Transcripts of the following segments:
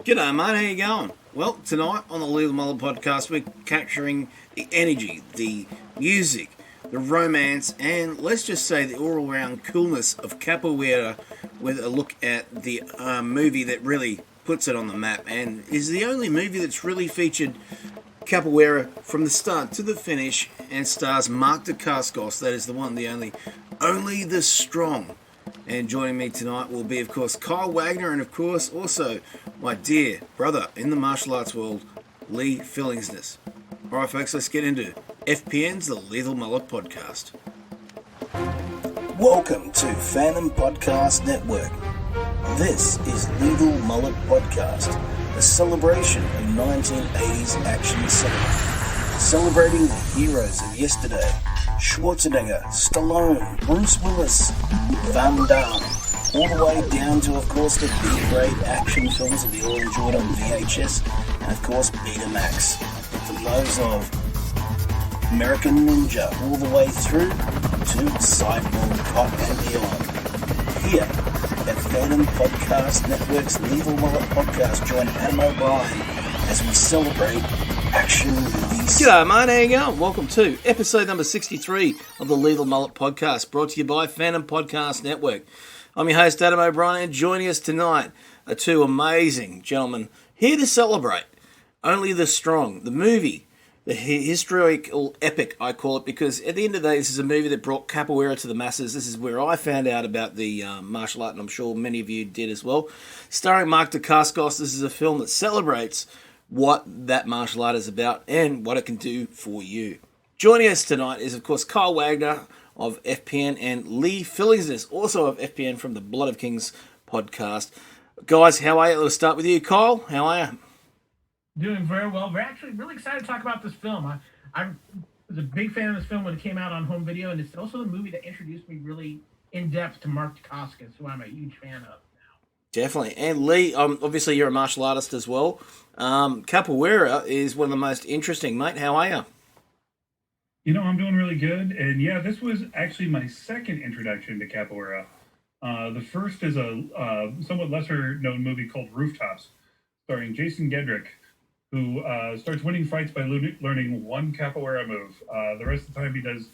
G'day mate, how you going? Well, tonight on the Lee Mullet podcast we're capturing the energy, the music, the romance, and let's just say the all-around coolness of capoeira with a look at the movie that really puts it on the map and is the only movie that's really featured capoeira from the start to the finish and stars Marc Dacascos. That is the one, the only the strong. And joining me tonight will be, of course, Kyle Wagner and, of course, also my dear brother in the martial arts world, Lee Fillingsness. All right, folks, let's get into FPN's The Lethal Mullet Podcast. Welcome to Phantom Podcast Network. This is Lethal Mullet Podcast, a celebration of 1980s action cinema, celebrating the heroes of yesterday. Schwarzenegger, Stallone, Bruce Willis, Van Damme, all the way down to, of course, the B-grade action films that we all enjoyed on VHS, and of course Betamax. From those of American Ninja, all the way through to Cyborg, Cop and beyond. Here at Phantom Podcast Network's Lethal Mullet Podcast, join Adam O'Brien as we celebrate action movies. G'day mate, how you going? Welcome to episode number 63 of the Lethal Mullet Podcast, brought to you by Phantom Podcast Network. I'm your host Adam O'Brien, and joining us tonight are two amazing gentlemen here to celebrate Only the Strong, the movie, the historical epic, I call it, because at the end of the day, this is a movie that brought capoeira to the masses. This is where I found out about the martial art, and I'm sure many of you did as well. Starring Marc Dacascos, this is a film that celebrates what that martial art is about and what it can do for you. Joining us tonight is, of course, Kyle Wagner of FPN and Lee Fillingsness, also of FPN from the Blood of Kings podcast. Guys, how are you? Let's start with you, Kyle. How are you? Doing very well. We're actually really excited to talk about this film. I was a big fan of this film when it came out on home video, and it's also the movie that introduced me really in depth to Marc Dacascos, who I'm a huge fan of. Definitely. And Lee, obviously you're a martial artist as well. Capoeira is one of the most interesting, mate. How are you? You know, I'm doing really good. And yeah, this was actually my second introduction to capoeira. The first is a somewhat lesser known movie called Rooftops, starring Jason Gedrick, who starts winning fights by learning one capoeira move. The rest of the time he does,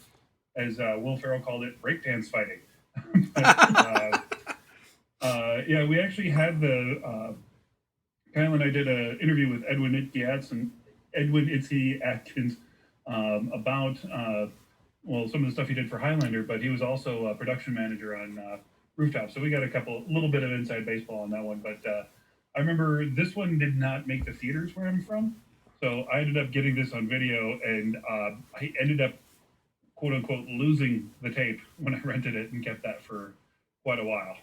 as Will Ferrell called it, breakdance fighting. Yeah, we actually had Kyle and I did an interview with Edwin Itzy Atkins about some of the stuff he did for Highlander, but he was also a production manager on Rooftop, so we got a little bit of inside baseball on that one. But I remember this one did not make the theaters where I'm from, so I ended up getting this on video, and I ended up quote unquote losing the tape when I rented it and kept that for quite a while.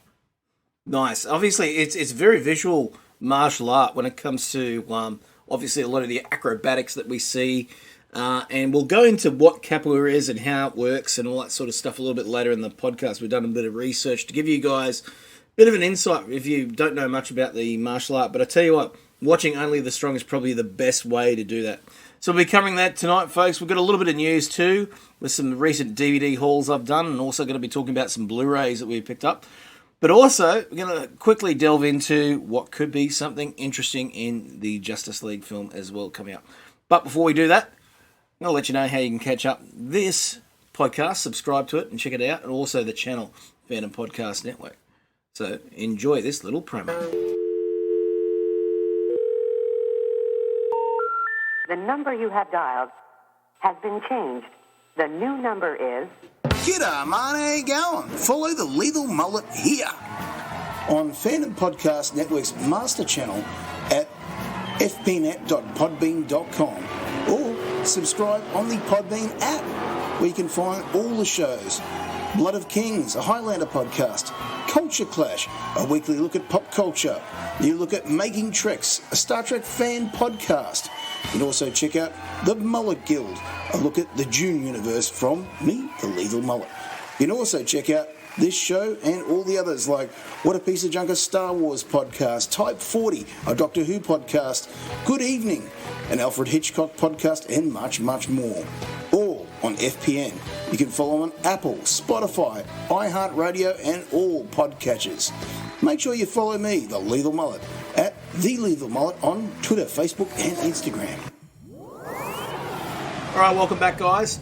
Nice. Obviously, it's very visual martial art when it comes to, obviously, a lot of the acrobatics that we see. And we'll go into what capoeira is and how it works and all that sort of stuff a little bit later in the podcast. We've done a bit of research to give you guys a bit of an insight if you don't know much about the martial art. But I tell you what, watching Only the Strong is probably the best way to do that. So we'll be covering that tonight, folks. We've got a little bit of news too with some recent DVD hauls I've done, and also going to be talking about some Blu-rays that we've picked up. But also, we're going to quickly delve into what could be something interesting in the Justice League film as well coming up. But before we do that, I'm going to let you know how you can catch up this podcast, subscribe to it and check it out, and also the channel, Phantom Podcast Network. So enjoy this little promo. The number you have dialed has been changed. The new number is... G'day, man, how you going? Follow the Lethal Mullet here on Phantom Podcast Network's master channel at fpnet.podbean.com or subscribe on the Podbean app where you can find all the shows. Blood of Kings, a Highlander podcast. Culture Clash, a weekly look at pop culture. You look at Making Treks, a Star Trek fan podcast. You can also check out The Mullet Guild, a look at the Dune universe from me, the Lethal Mullet. You can also check out this show and all the others like What a Piece of Junk, a Star Wars podcast, Type 40, a Doctor Who podcast, Good Evening, an Alfred Hitchcock podcast, and much, much more. All on FPN. You can follow on Apple, Spotify, iHeartRadio, and all podcatchers. Make sure you follow me, the Lethal Mullet, at The Lethal Mullet on Twitter, Facebook, and Instagram. All right, welcome back, guys.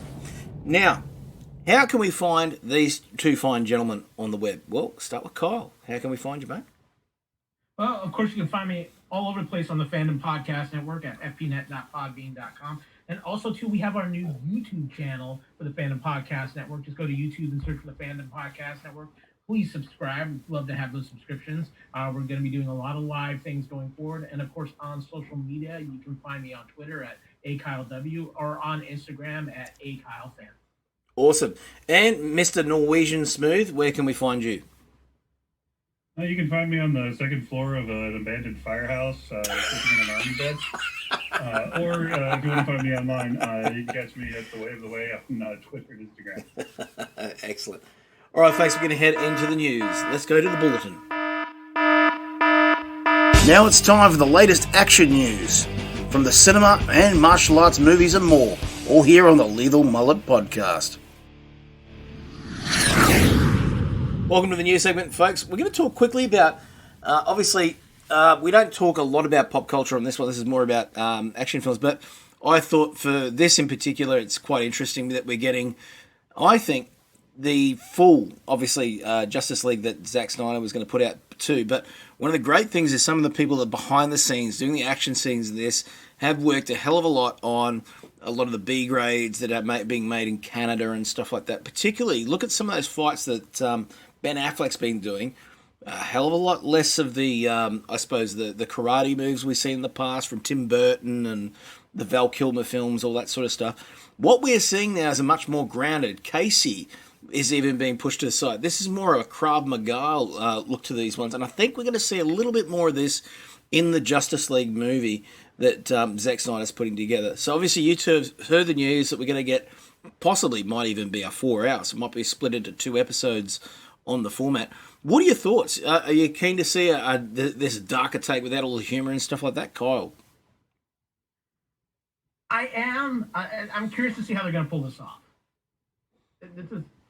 Now, how can we find these two fine gentlemen on the web? Well, start with Kyle. How can we find you, mate? Well, of course, you can find me all over the place on the Fandom Podcast Network at fpnet.podbean.com. And also, too, we have our new YouTube channel for the Fandom Podcast Network. Just go to YouTube and search for the Fandom Podcast Network. Please subscribe. We'd love to have those subscriptions. We're going to be doing a lot of live things going forward. And, of course, on social media, you can find me on Twitter at AKyleW or on Instagram at AKyleFan. Awesome. And Mr. Norwegian Smooth, where can we find you? You can find me on the second floor of an abandoned firehouse, sitting in an army bed. Or if you want to find me online, you can catch me at The Way of the Way on Twitter and Instagram. Excellent. All right, folks, we're going to head into the news. Let's go to the bulletin. Now it's time for the latest action news from the cinema and martial arts movies and more, all here on the Lethal Mullet Podcast. Welcome to the news segment, folks. We're going to talk quickly about, obviously, we don't talk a lot about pop culture on this one. This is more about action films. But I thought for this in particular, it's quite interesting that we're getting, I think, the full, obviously, Justice League that Zack Snyder was going to put out too. But one of the great things is some of the people that are behind the scenes, doing the action scenes of this, have worked a hell of a lot on a lot of the B grades that are being made in Canada and stuff like that. Particularly, look at some of those fights that Ben Affleck's been doing. A hell of a lot less of the, I suppose, the karate moves we've seen in the past from Tim Burton and the Val Kilmer films, all that sort of stuff. What we're seeing now is a much more grounded. Casey is even being pushed to the side. This is more of a Krav Maga look to these ones, and I think we're going to see a little bit more of this in the Justice League movie that Zack Snyder's putting together. So obviously you two have heard the news that we're going to get, possibly might even be a 4 hours. It might be split into 2 episodes on the format. What are your thoughts? Are you keen to see this darker take without all the humor and stuff like that, Kyle? I am. I'm curious to see how they're going to pull this off.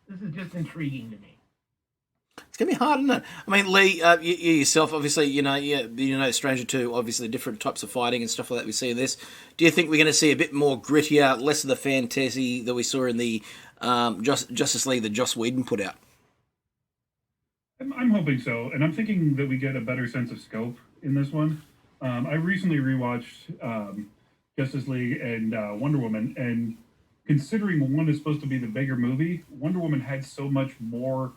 This is just intriguing to me. It's going to be hard, isn't it? I mean, Lee, you yourself, obviously, you know, stranger to obviously different types of fighting and stuff like that we see in this. Do you think we're going to see a bit more grittier, less of the fantasy that we saw in the Justice League that Joss Whedon put out? I'm hoping so, and I'm thinking that we get a better sense of scope in this one. I recently rewatched Justice League and Wonder Woman, and considering one is supposed to be the bigger movie, Wonder Woman had so much more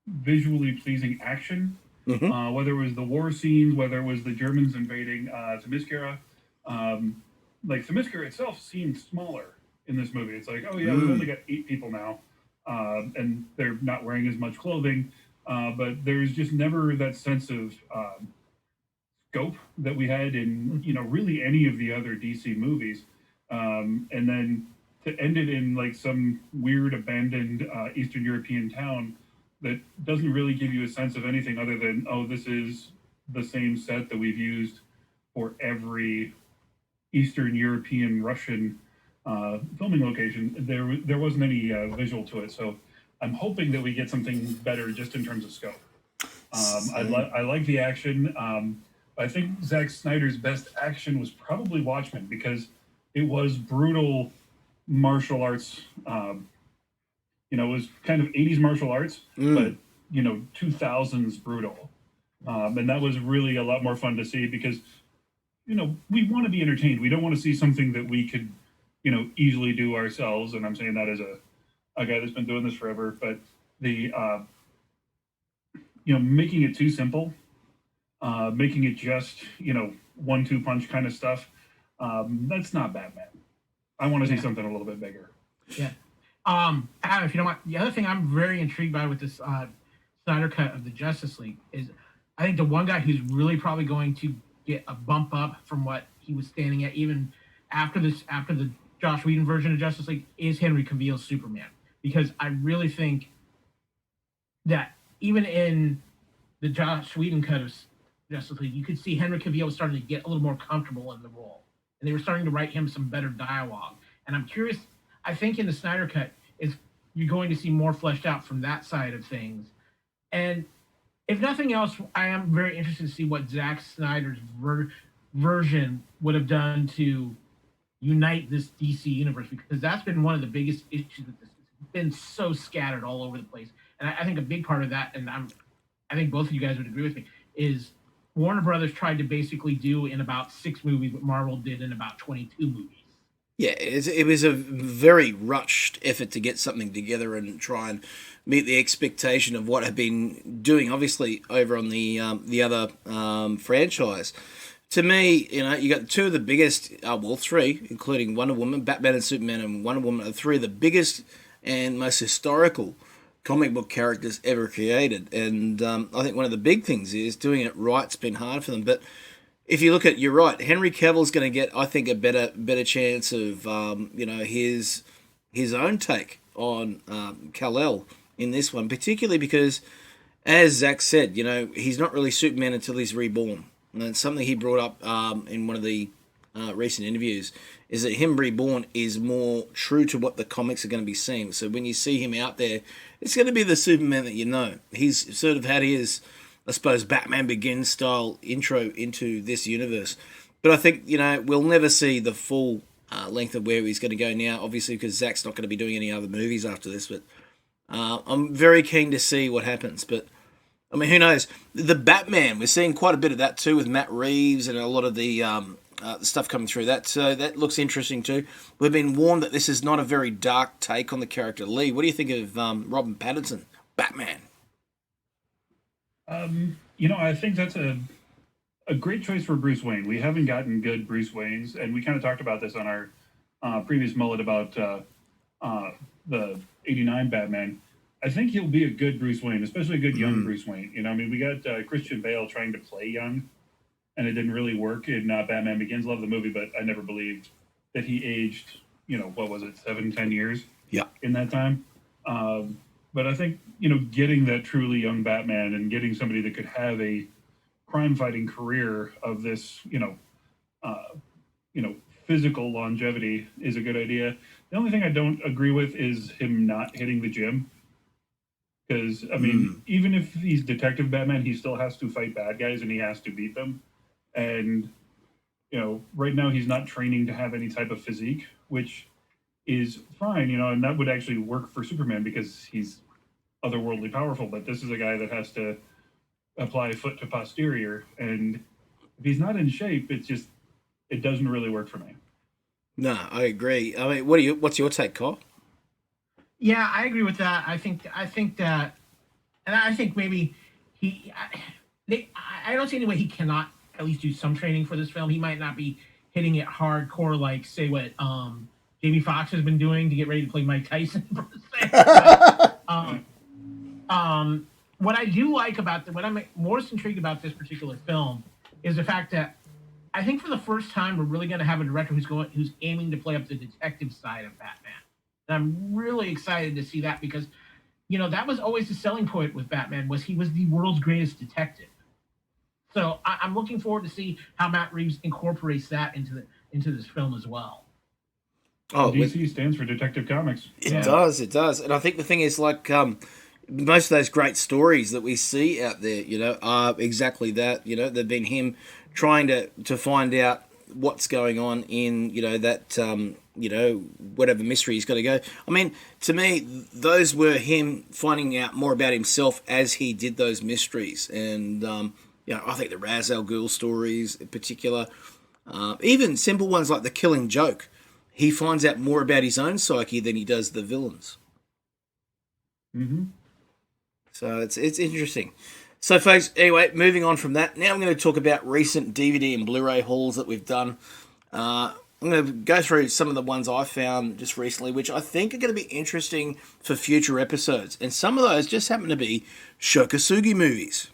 visually pleasing action, whether it was the war scenes, whether it was the Germans invading Themyscira. Like, Themyscira itself seemed smaller in this movie. It's like, oh yeah, we've only got 8 people now, and they're not wearing as much clothing, but there's just never that sense of scope that we had in, really any of the other DC movies. And then to end it in like some weird abandoned Eastern European town that doesn't really give you a sense of anything other than, oh, this is the same set that we've used for every Eastern European Russian filming location. There wasn't any visual to it, so I'm hoping that we get something better just in terms of scope. I like the action. I think Zack Snyder's best action was probably Watchmen, because it was brutal martial arts. It was kind of 80s martial arts, but 2000s brutal. And that was really a lot more fun to see because, we want to be entertained. We don't want to see something that we could, easily do ourselves. And I'm saying that as a guy that's been doing this forever. But the, making it too simple, making it just, 1-2 punch kind of stuff, that's not Batman. I want to see something a little bit bigger. Yeah. Adam, if you don't mind, the other thing I'm very intrigued by with this Snyder cut of the Justice League is I think the one guy who's really probably going to get a bump up from what he was standing at even after the Joss Whedon version of Justice League is Henry Cavill's Superman. Because I really think that even in the Joss Whedon cut of Justice League, you could see Henry Cavill was starting to get a little more comfortable in the role. And they were starting to write him some better dialogue. And I'm curious, I think in the Snyder cut, you're going to see more fleshed out from that side of things. And if nothing else, I am very interested to see what Zack Snyder's version would have done to unite this DC universe, because that's been one of the biggest issues with this. It's been so scattered all over the place, and I think a big part of that, and I think both of you guys would agree with me, is Warner Brothers tried to basically do in about 6 movies what Marvel did in about 22 movies. Yeah, it was a very rushed effort to get something together and try and meet the expectation of what had been doing, obviously, over on the other franchise. To me, you got two of the biggest, three, including Wonder Woman, Batman and Superman, and Wonder Woman, are three of the biggest and most historical comic book characters ever created. And I think one of the big things is doing it right's been hard for them. But if you look at, you're right, Henry Cavill's going to get, I think, a better chance of, his own take on Kal-El in this one, particularly because, as Zach said, he's not really Superman until he's reborn. And it's something he brought up in one of the recent interviews, is that him reborn is more true to what the comics are going to be seeing. So when you see him out there, it's going to be the Superman that you know. He's sort of had his, I suppose, Batman Begins style intro into this universe. But I think, we'll never see the full length of where he's going to go now, obviously, because Zach's not going to be doing any other movies after this. But I'm very keen to see what happens. But, I mean, who knows? The Batman, we're seeing quite a bit of that too with Matt Reeves and a lot of the stuff coming through that. So that looks interesting too. We've been warned that this is not a very dark take on the character. Lee, what do you think of Robert Pattinson, Batman? I think that's a great choice for Bruce Wayne. We haven't gotten good Bruce Waynes, and we kind of talked about this on our previous mullet about the '89 Batman. I think he'll be a good Bruce Wayne, especially a good young Bruce Wayne. We got Christian Bale trying to play young, and it didn't really work in Batman Begins. Love the movie, but I never believed that he aged, what was it, 7-10 years? Yeah. In that time. But I think, getting that truly young Batman and getting somebody that could have a crime-fighting career of this, physical longevity is a good idea. The only thing I don't agree with is him not hitting the gym. Because, even if he's Detective Batman, he still has to fight bad guys and he has to beat them. And, right now he's not training to have any type of physique, which is fine, and that would actually work for Superman because he's otherworldly powerful. But this is a guy that has to apply foot to posterior. And if he's not in shape, it doesn't really work for me. No, I agree. I mean, what's your take, Kyle? Yeah, I agree with that. I think that, and I think maybe I don't see any way he cannot at least do some training for this film. He might not be hitting it hardcore like, say, what Jamie Foxx has been doing to get ready to play Mike Tyson. What I do like about what I'm most intrigued about this particular film is the fact that I think for the first time we're really going to have a director who's aiming to play up the detective side of Batman. And I'm really excited to see that because, that was always the selling point with Batman, was he was the world's greatest detective. So I'm looking forward to see how Matt Reeves incorporates that into this film as well. Oh, DC stands for Detective Comics. It does. And I think the thing is, like, most of those great stories that we see out there, are exactly that. They've been him trying to find out what's going on in, that, whatever mystery he's got to go. I mean, to me, those were him finding out more about himself as he did those mysteries. And, I think the Ra's al Ghul stories in particular, even simple ones like The Killing Joke, he finds out more about his own psyche than he does the villains. Mm-hmm. So it's interesting. So, folks, anyway, moving on from that, now I'm going to talk about recent DVD and Blu-ray hauls that we've done. I'm going to go through some of the ones I found just recently, which I think are going to be interesting for future episodes. And some of those just happen to be Shokasugi movies.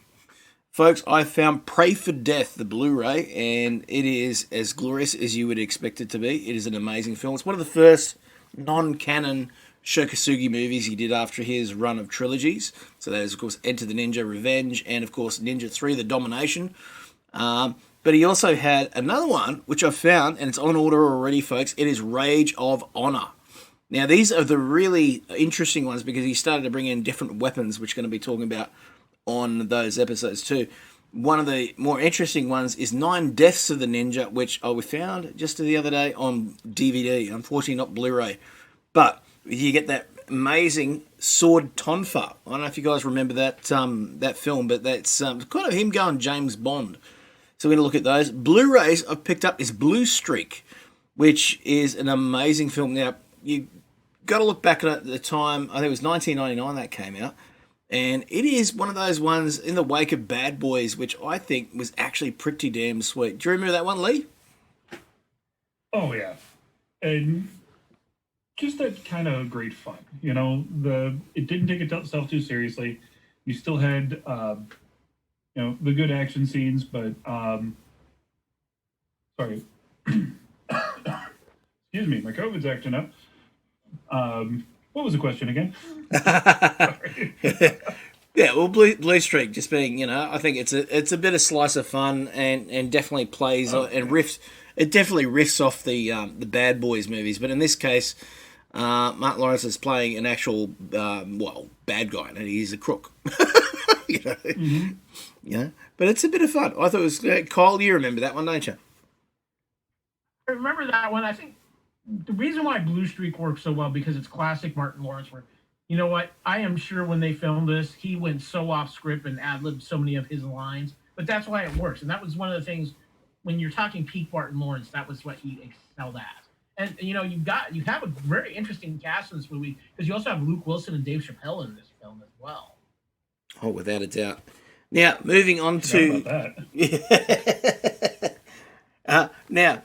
Folks, I found Pray for Death, the Blu-ray, and it is as glorious as you would expect it to be. It is an amazing film. It's one of the first non-canon Shokasugi movies he did after his run of trilogies. So that is, of course, Enter the Ninja, Revenge, and, of course, Ninja 3, The Domination. But he also had another one, which I found, and it's on order already, folks. It is Rage of Honor. Now, these are the really interesting ones because he started to bring in different weapons, which we're going to be talking about on those episodes too. One of the more interesting ones is 9 Deaths of the Ninja, which I found just the other day on DVD. Unfortunately, not Blu-ray. But you get that amazing sword tonfa. I don't know if you guys remember that that film, but that's kind of him going James Bond. So we're going to look at those. Blu-rays I've picked up is Blue Streak, which is an amazing film. Now, you got to look back at the time. I think it was 1999 that came out. And it is one of those ones in the wake of Bad Boys, which I think was actually pretty damn sweet. Do you remember that one, Lee? Oh, yeah. And just that kind of great fun. You know, it didn't take itself too seriously. You still had, the good action scenes, but, sorry. Excuse me, my COVID's acting up. What was the question again? Yeah, well, Blue Streak just being, I think it's a bit of slice of fun and definitely plays and riffs. It definitely riffs off the Bad Boys movies, but in this case, Mark Lawrence is playing an actual bad guy, and he's a crook. Mm-hmm. But it's a bit of fun. I thought it was Kyle. You remember that one, don't you? I remember that one. I think the reason why Blue Streak works so well because it's classic Martin Lawrence. Where, you know what? I am sure when they filmed this, he went so off script and ad-libbed so many of his lines. But that's why it works, and that was one of the things when you're talking peak Martin Lawrence. That was what he excelled at. And you have a very interesting cast in this movie because you also have Luke Wilson and Dave Chappelle in this film as well. Oh, without a doubt. Now, moving on to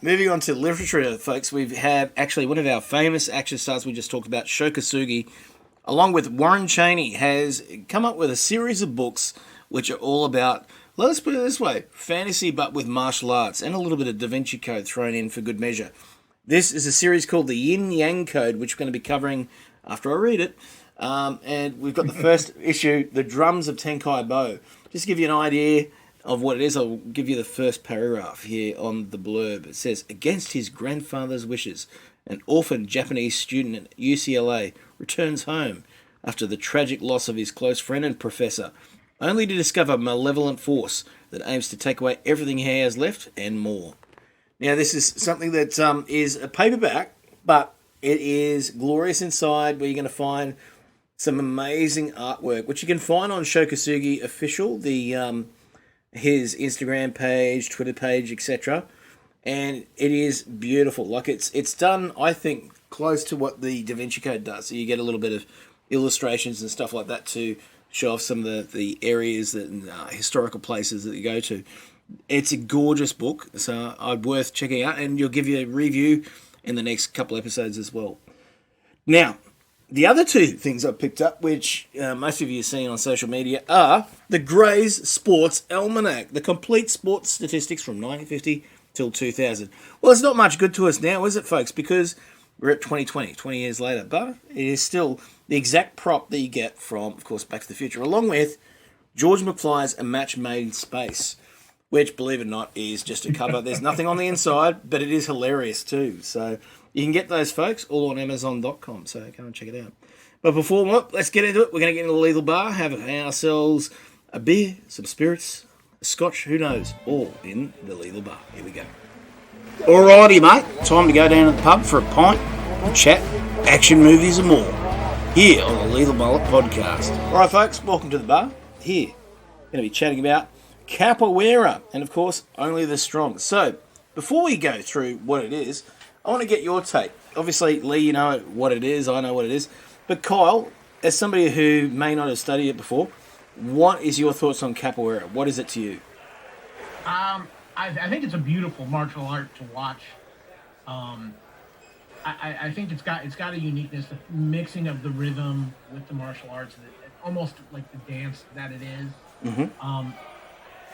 moving on to literature, folks, we have actually one of our famous action stars we just talked about, Sho Kosugi, along with Warren Chaney, has come up with a series of books which are all about, let's put it this way, fantasy but with martial arts and a little bit of Da Vinci Code thrown in for good measure. This is a series called the Yin Yang Code, which we're going to be covering after I read it. And we've got the first issue, The Drums of Tenkai Bo. Just to give you an idea of what it is, I'll give you the first paragraph here on the blurb. It says, against his grandfather's wishes, an orphan Japanese student at UCLA returns home after the tragic loss of his close friend and professor, only to discover a malevolent force that aims to take away everything he has left and more. Now, this is something that is a paperback, but it is glorious inside, where you're going to find some amazing artwork, which you can find on Sho Kosugi Official, his Instagram page, Twitter page, etc. And it is beautiful. Like it's done, I think, close to what the Da Vinci Code does. So you get a little bit of illustrations and stuff like that to show off some of the areas and historical places that you go to. It's a gorgeous book, so worth checking out, and you'll give you a review in the next couple episodes as well. Now, the other two things I picked up, which most of you have seen on social media, are the Gray's Sports Almanac, the complete sports statistics from 1950 till 2000. Well, it's not much good to us now, is it, folks? Because we're at 2020, 20 years later, but it is still the exact prop that you get from, of course, Back to the Future, along with George McFly's A Match Made in Space, which, believe it or not, is just a cover. There's nothing on the inside, but it is hilarious too. So you can get those, folks, all on Amazon.com. So go and check it out. But let's get into it. We're going to get into the Lethal Bar, have ourselves a beer, some spirits, a scotch, who knows, all in the Lethal Bar. Here we go. Alrighty, mate. Time to go down to the pub for a pint, chat, action movies and more. Here on the Lethal Mullet Podcast. Alright, folks, welcome to the bar. Here, going to be chatting about capoeira, and of course, only the strong. So, before we go through what it is, I want to get your take. Obviously, Lee, you know what it is, I know what it is. But Kyle, as somebody who may not have studied it before, what is your thoughts on capoeira? What is it to you? I think it's a beautiful martial art to watch. I think it's got a uniqueness, the mixing of the rhythm with the martial arts, almost like the dance that it is. Mm-hmm.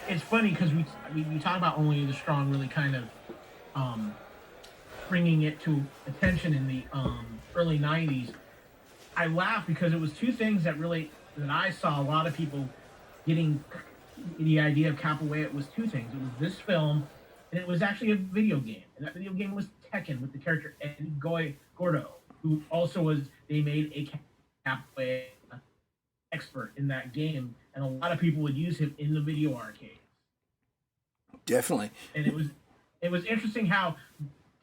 It's funny because we talk about only the strong really kind of bringing it to attention in the early 90s. I laugh because it was two things that I saw a lot of people getting the idea of capoeira. It was two things. It was this film, and it was actually a video game. And that video game was Tekken with the character Eddie Gordo, who also they made a capoeira expert in that game and a lot of people would use him in the video arcades. Definitely. And it was interesting how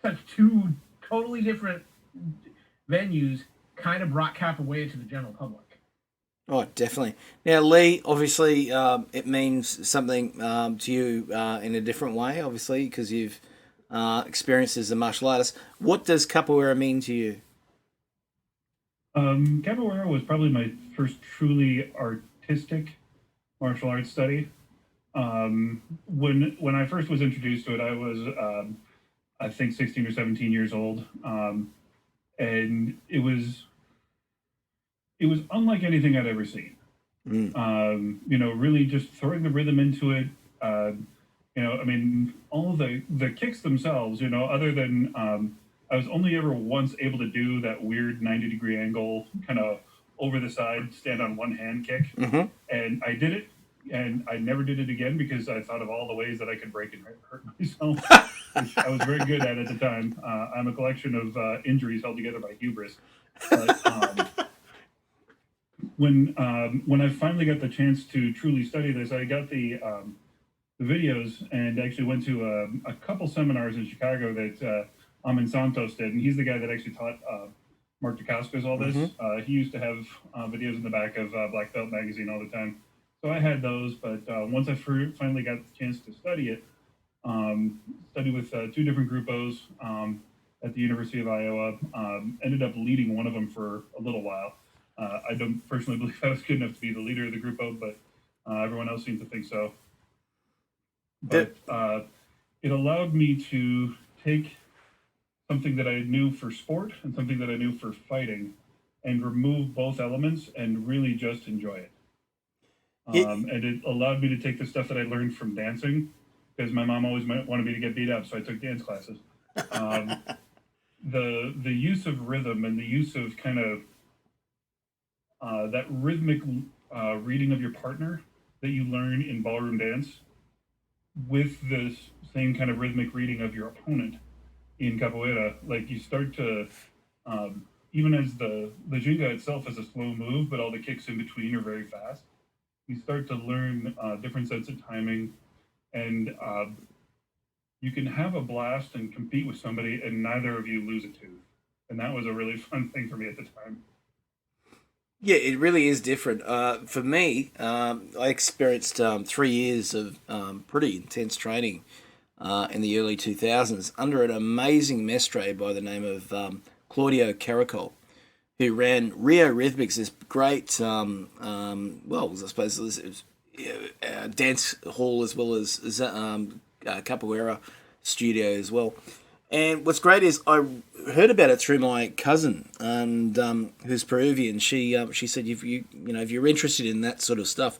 such two totally different venues kind of brought capoeira to the general public. Oh, definitely. Now, Lee, obviously, it means something to you in a different way, obviously, because you've experienced as a martial artist. What does capoeira mean to you? Capoeira was probably my first truly artistic martial arts study. When I first was introduced to it, I was I think 16 or 17 years old, and it was unlike anything I'd ever seen. Really just throwing the rhythm into it. I mean, all the kicks themselves. Other than I was only ever once able to do that weird 90-degree angle, kind of over the side, stand on one hand kick, and I did it. And I never did it again because I thought of all the ways that I could break and hurt myself, which I was very good at the time. I'm a collection of injuries held together by hubris. But when I finally got the chance to truly study this, I got the videos and actually went to a couple seminars in Chicago that Amin Santos did, and he's the guy that actually taught Marc Dacascos all this. He used to have videos in the back of Black Belt magazine all the time. So I had those, but once I finally got the chance to study it, study with two different groupos at the University of Iowa, ended up leading one of them for a little while. I don't personally believe I was good enough to be the leader of the grupo, but everyone else seemed to think so. But it allowed me to take something that I knew for sport and something that I knew for fighting and remove both elements and really just enjoy it. And it allowed me to take the stuff that I learned from dancing, because my mom always wanted me to get beat up, so I took dance classes. The use of rhythm and the use of kind of that rhythmic reading of your partner that you learn in ballroom dance with this same kind of rhythmic reading of your opponent in capoeira, like you start to, even as the ginga itself is a slow move, but all the kicks in between are very fast. You start to learn different sets of timing, and you can have a blast and compete with somebody, and neither of you lose a tooth. And that was a really fun thing for me at the time. Yeah, it really is different. For me, I experienced 3 years of pretty intense training in the early 2000s under an amazing mestre by the name of Claudio Caracol, who ran Rio Rhythmics, this great, I suppose it was dance hall as well as capoeira studio as well. And what's great is I heard about it through my cousin, and who's Peruvian. She said, if you're interested in that sort of stuff,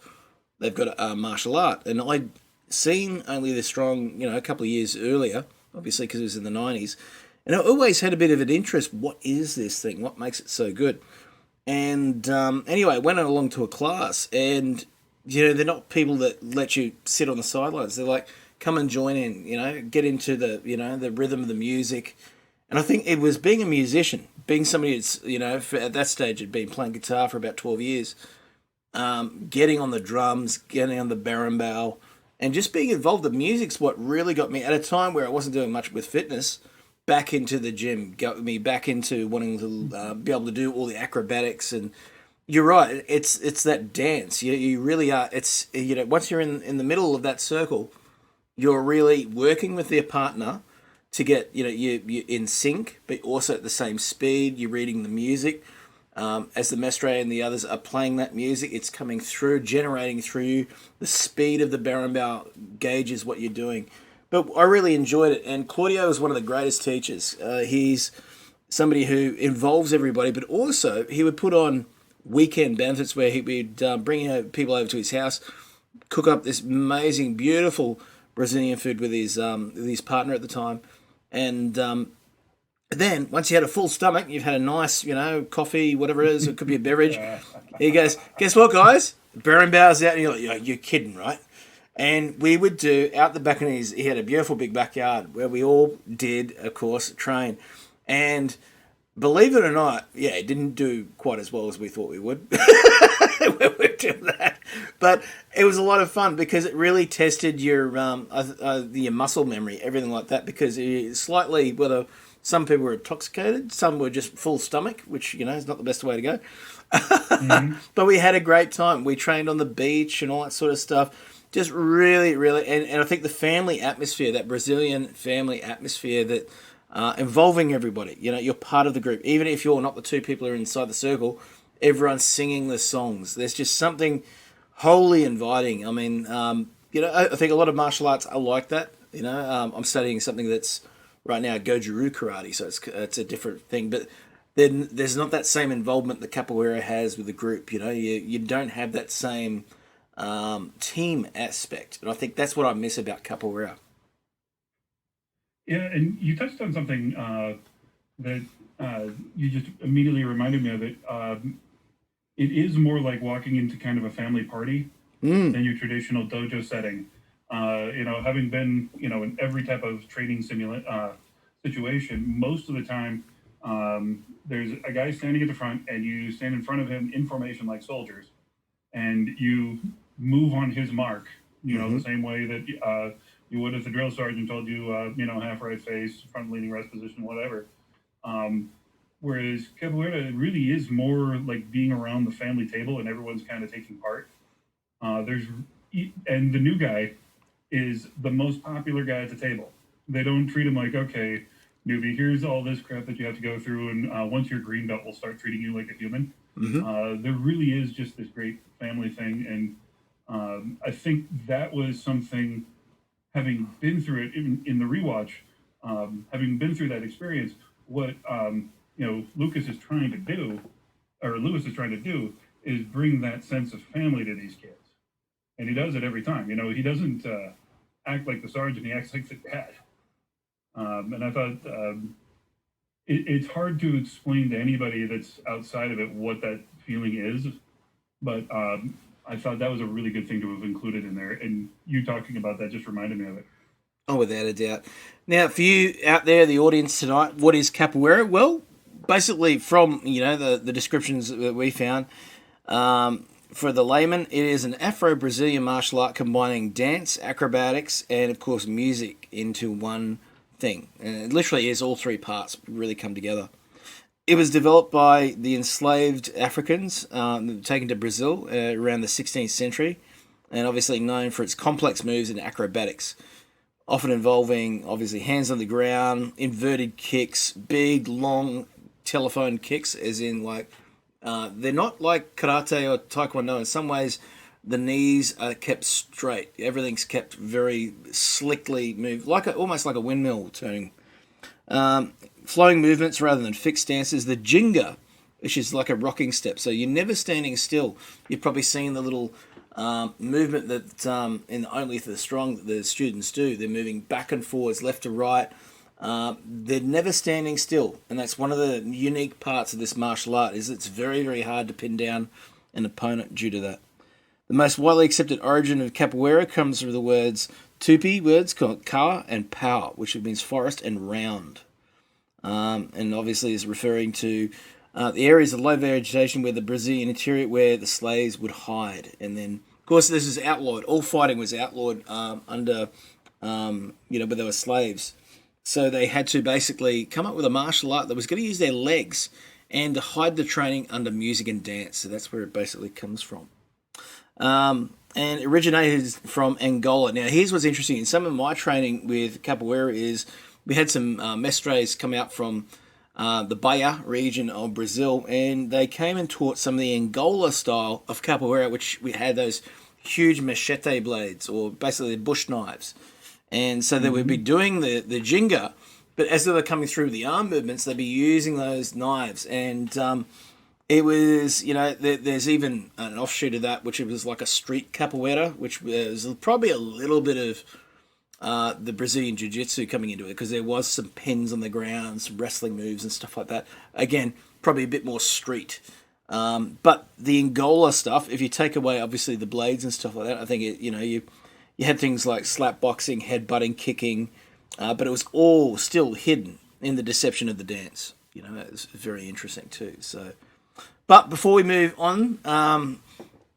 they've got a martial art. And I'd seen only the strong, a couple of years earlier, obviously because it was in the 90s. And I always had a bit of an interest. What is this thing? What makes it so good? And anyway, I went along to a class, and they're not people that let you sit on the sidelines. They're like, come and join in. Get into the the rhythm of the music. And I think it was being a musician, being somebody that's at that stage had been playing guitar for about 12 years, getting on the drums, getting on the berimbau, and just being involved. The music's what really got me at a time where I wasn't doing much with fitness. Back into the gym, got me back into wanting to be able to do all the acrobatics. And you're right, it's that dance. You really are. It's once you're in the middle of that circle, you're really working with your partner to get you in sync, but also at the same speed. You're reading the music as the mestre and the others are playing that music. It's coming through, generating through the speed of the berimbau gauges what you're doing. But I really enjoyed it, and Claudio is one of the greatest teachers. He's somebody who involves everybody, but also he would put on weekend benefits where he would bring people over to his house, cook up this amazing, beautiful Brazilian food with his partner at the time, and then once you had a full stomach, you've had a nice, coffee, whatever it is, it could be a beverage. He goes, guess what, guys? Berimbau's out, and you're like, you're kidding, right? And we would do, out the back of he had a beautiful big backyard where we all did, of course, train. And believe it or not, yeah, it didn't do quite as well as we thought we would when we were doing that. But it was a lot of fun because it really tested your muscle memory, everything like that. Because slightly, whether some people were intoxicated, some were just full stomach, which is not the best way to go. But we had a great time. We trained on the beach and all that sort of stuff. Just really, really, and I think the family atmosphere, that Brazilian family atmosphere that involving everybody, you're part of the group. Even if you're not the two people who are inside the circle, everyone's singing the songs. There's just something wholly inviting. I mean, I think a lot of martial arts are like that. I'm studying something that's right now Goju-Ryu karate, so it's a different thing. But then there's not that same involvement that capoeira has with the group. You don't have that same team aspect, and I think that's what I miss about capoeira. Yeah, and you touched on something that you just immediately reminded me of it. It is more like walking into kind of a family party than your traditional dojo setting. Having been in every type of training situation, most of the time there's a guy standing at the front, and you stand in front of him in formation like soldiers, and you move on his mark, the same way that you would if the drill sergeant told you, half right face, front leaning rest position, whatever. Whereas capoeira really is more like being around the family table and everyone's kind of taking part. And the new guy is the most popular guy at the table. They don't treat him like, okay, newbie, here's all this crap that you have to go through, and once you're green belt, we'll start treating you like a human. There really is just this great family thing, and I think that was something, having been through it in the rewatch, having been through that experience, what Lewis is trying to do is bring that sense of family to these kids, and he does it every time. He doesn't act like the sergeant; he acts like the dad. And I thought it's hard to explain to anybody that's outside of it what that feeling is, but I thought that was a really good thing to have included in there, and you talking about that just reminded me of it. Oh, without a doubt. Now, for you out there, the audience tonight, what is capoeira? Well, basically from, the descriptions that we found, for the layman, it is an Afro-Brazilian martial art combining dance, acrobatics, and, of course, music into one thing. And it literally is all three parts really come together. It was developed by the enslaved Africans taken to Brazil around the 16th century, and obviously known for its complex moves and acrobatics, often involving, obviously, hands on the ground, inverted kicks, big, long telephone kicks, as in, they're not like karate or taekwondo. In some ways, the knees are kept straight. Everything's kept very slickly moved, almost like a windmill turning. Flowing movements rather than fixed stances. The jinga, which is like a rocking step, so you're never standing still. You've probably seen the little movement that in Only for the Strong that the students do. They're moving back and forwards, left to right. They're never standing still, and that's one of the unique parts of this martial art. Is it's very, very hard to pin down an opponent due to that. The most widely accepted origin of capoeira comes from the Tupi words called ka and pau, which means forest and round. And obviously is referring to the areas of low vegetation where the Brazilian interior, where the slaves would hide. And then, of course, this is outlawed. All fighting was outlawed under, where they were slaves. So they had to basically come up with a martial art that was going to use their legs and to hide the training under music and dance. So that's where it basically comes from. And it originated from Angola. Now, here's what's interesting. In some of my training with capoeira is we had some mestres come out from the Bahia region of Brazil, and they came and taught some of the Angola style of capoeira, which we had those huge machete blades, or basically bush knives. And so they would be doing the jinga, but as they were coming through the arm movements, they'd be using those knives. And it was, there's even an offshoot of that, which it was like a street capoeira, which was probably a little bit of the Brazilian jiu-jitsu coming into it, because there was some pins on the ground, some wrestling moves and stuff like that. Again, probably a bit more street. But the Angola stuff, if you take away obviously the blades and stuff like that, I think you had things like slap boxing, headbutting, kicking, but it was all still hidden in the deception of the dance. it's very interesting too. So, but before we move on,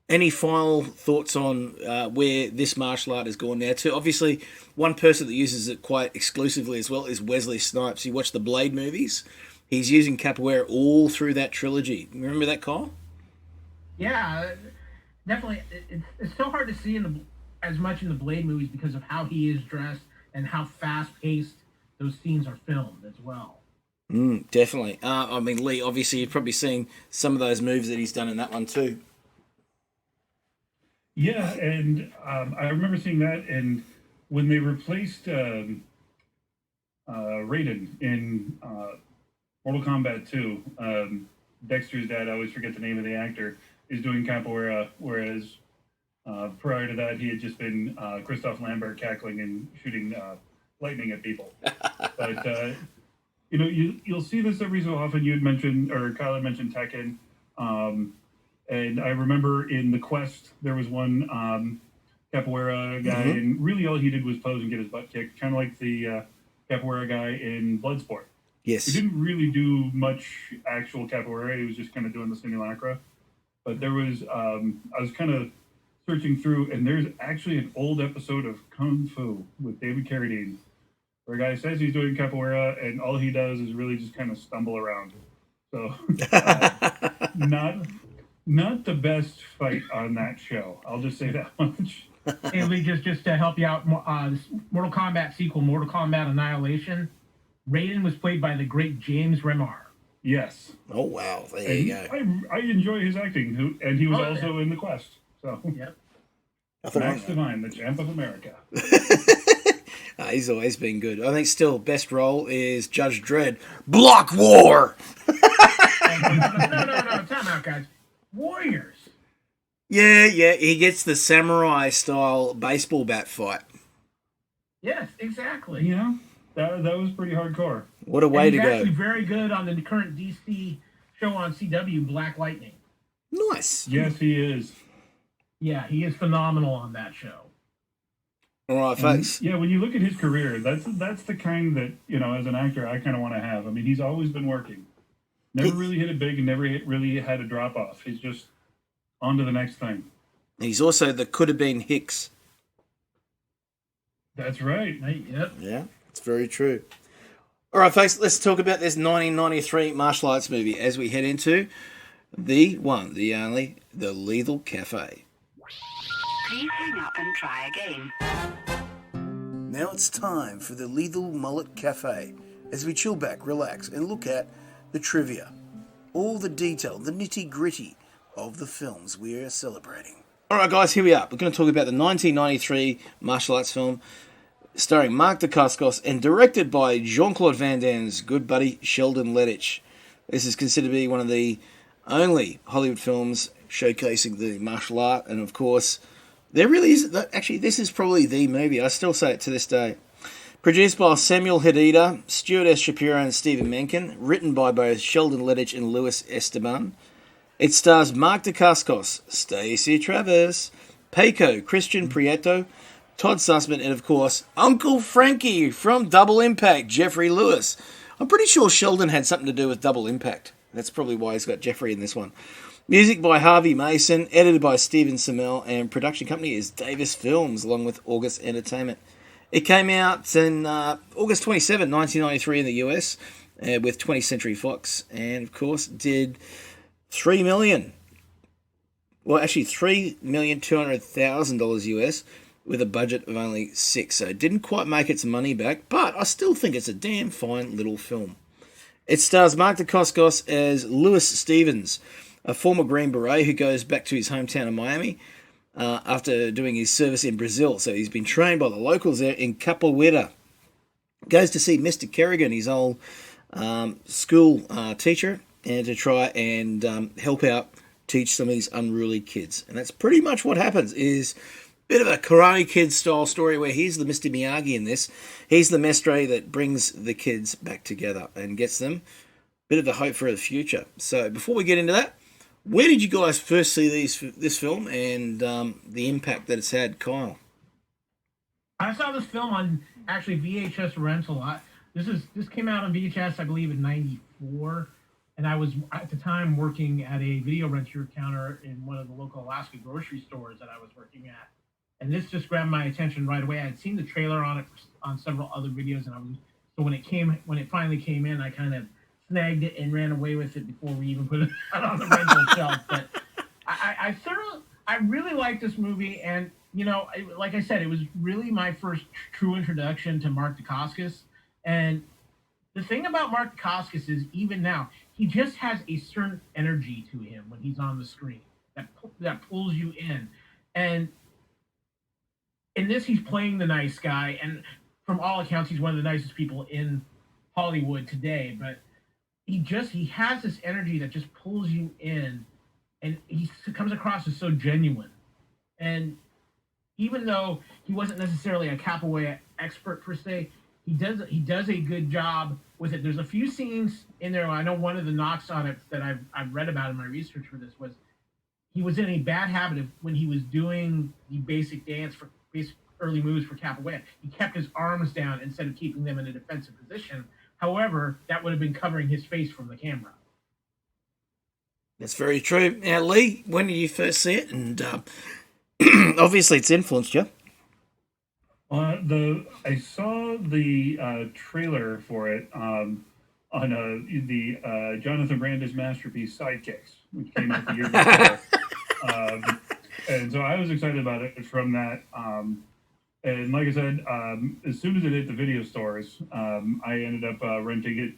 any final thoughts on where this martial art has gone now to? Obviously, one person that uses it quite exclusively as well is Wesley Snipes. You watch the Blade movies, he's using capoeira all through that trilogy. Remember that, Kyle? Yeah, definitely. It's so hard to see as much in the Blade movies because of how he is dressed and how fast-paced those scenes are filmed as well. Definitely. I mean, Lee, obviously, you've probably seen some of those moves that he's done in that one too. Yeah, and I remember seeing that, and when they replaced Raiden in Mortal Kombat 2, Dexter's dad, I always forget the name of the actor, is doing capoeira, whereas prior to that, he had just been Christoph Lambert cackling and shooting lightning at people. But, you'll see this every so often. You had mentioned, or Kyle had mentioned Tekken. And I remember in The Quest, there was one capoeira guy, and really all he did was pose and get his butt kicked, kind of like the capoeira guy in Bloodsport. Yes. He didn't really do much actual capoeira. He was just kind of doing the simulacra. But there was, I was kind of searching through, and there's actually an old episode of Kung Fu with David Carradine, where a guy says he's doing capoeira, and all he does is really just kind of stumble around. So, not the best fight on that show. I'll just say that much. Hey, Lee, just to help you out, this Mortal Kombat sequel, Mortal Kombat Annihilation, Raiden was played by the great James Remar. Yes. Oh, wow. There you go. I enjoy his acting, and he was also in The Quest. So, yep. Max Devine, the champ of America. He's always been good. I think still best role is Judge Dredd. Block War! No, time out, guys. Warriors. Yeah, he gets the samurai-style baseball bat fight. Yes, exactly. Yeah, that was pretty hardcore. What a way to go. He's actually very good on the current DC show on CW, Black Lightning. Nice. Yes, he is. Yeah, he is phenomenal on that show. All right, folks. Yeah, when you look at his career, that's the kind that, as an actor, I kind of want to have. I mean, he's always been working. Never really hit it big and never really had a drop off. He's just on to the next thing. He's also the could have been Hicks. That's right. Yep. Yeah, it's very true. All right, folks, let's talk about this 1993 martial arts movie as we head into the one, the only, The Lethal Cafe. Please hang up and try again. Now it's time for the Lethal Mullet Cafe as we chill back, relax, and look at the trivia, all the detail, the nitty-gritty of the films we are celebrating. All right, guys, here we are. We're going to talk about the 1993 martial arts film starring Marc Dacascos and directed by Jean-Claude Van Damme's good buddy Sheldon Lettich. This is considered to be one of the only Hollywood films showcasing the martial art, and of course, there really is. Actually, this is probably the movie. I still say it to this day. Produced by Samuel Hadida, Stuart S. Shapiro, and Stephen Menken. Written by both Sheldon Lettich and Louis Esteban. It stars Marc Dacascos, Stacey Travers, Peiko, Christian Prieto, Todd Sussman, and of course, Uncle Frankie from Double Impact, Jeffrey Lewis. I'm pretty sure Sheldon had something to do with Double Impact. That's probably why he's got Jeffrey in this one. Music by Harvey Mason, edited by Stephen Samel, and production company is Davis Films, along with August Entertainment. It came out in August 27, 1993 in the US, with 20th Century Fox, and of course did $3,200,000 US, with a budget of only $6 million. So it didn't quite make its money back, but I still think it's a damn fine little film. It stars Marc Dacascos as Louis Stevens, a former Green Beret who goes back to his hometown of Miami after doing his service in Brazil. So he's been trained by the locals there in capoeira. Goes to see Mr. Kerrigan, his old school teacher, and to try and help out teach some of these unruly kids. And that's pretty much what happens, is a bit of a Karate Kid style story where he's the Mr. Miyagi in this. He's the mestre that brings the kids back together and gets them a bit of a hope for the future. So before we get into that, where did you guys first see this film and the impact that it's had, Kyle? I saw this film on actually VHS rental. This came out on VHS, I believe, in '94, and I was at the time working at a video rental counter in one of the local Alaska grocery stores that I was working at, and this just grabbed my attention right away. I had seen the trailer on it on several other videos, and so when it finally came in, I kind of snagged it and ran away with it before we even put it out on the rental shelf. But I really liked this movie, and like I said, it was really my first true introduction to Marc Dacascos. And the thing about Marc Dacascos is, even now, he just has a certain energy to him when he's on the screen that pulls you in. And in this, he's playing the nice guy, and from all accounts, he's one of the nicest people in Hollywood today. But he has this energy that just pulls you in, and he comes across as so genuine. And even though he wasn't necessarily a capoeira expert per se, he does a good job with it. There's a few scenes in there. I know one of the knocks on it that I've read about in my research for this was he was in a bad habit of, when he was doing the basic early moves for capoeira, he kept his arms down instead of keeping them in a defensive position. However, that would have been covering his face from the camera. That's very true. Now, Lee, when did you first see it? And obviously, it's influenced you. I saw the trailer for it on the Jonathan Brandis masterpiece Sidekicks, which came out the year before. And so I was excited about it from that. And like I said, as soon as it hit the video stores, I ended up renting it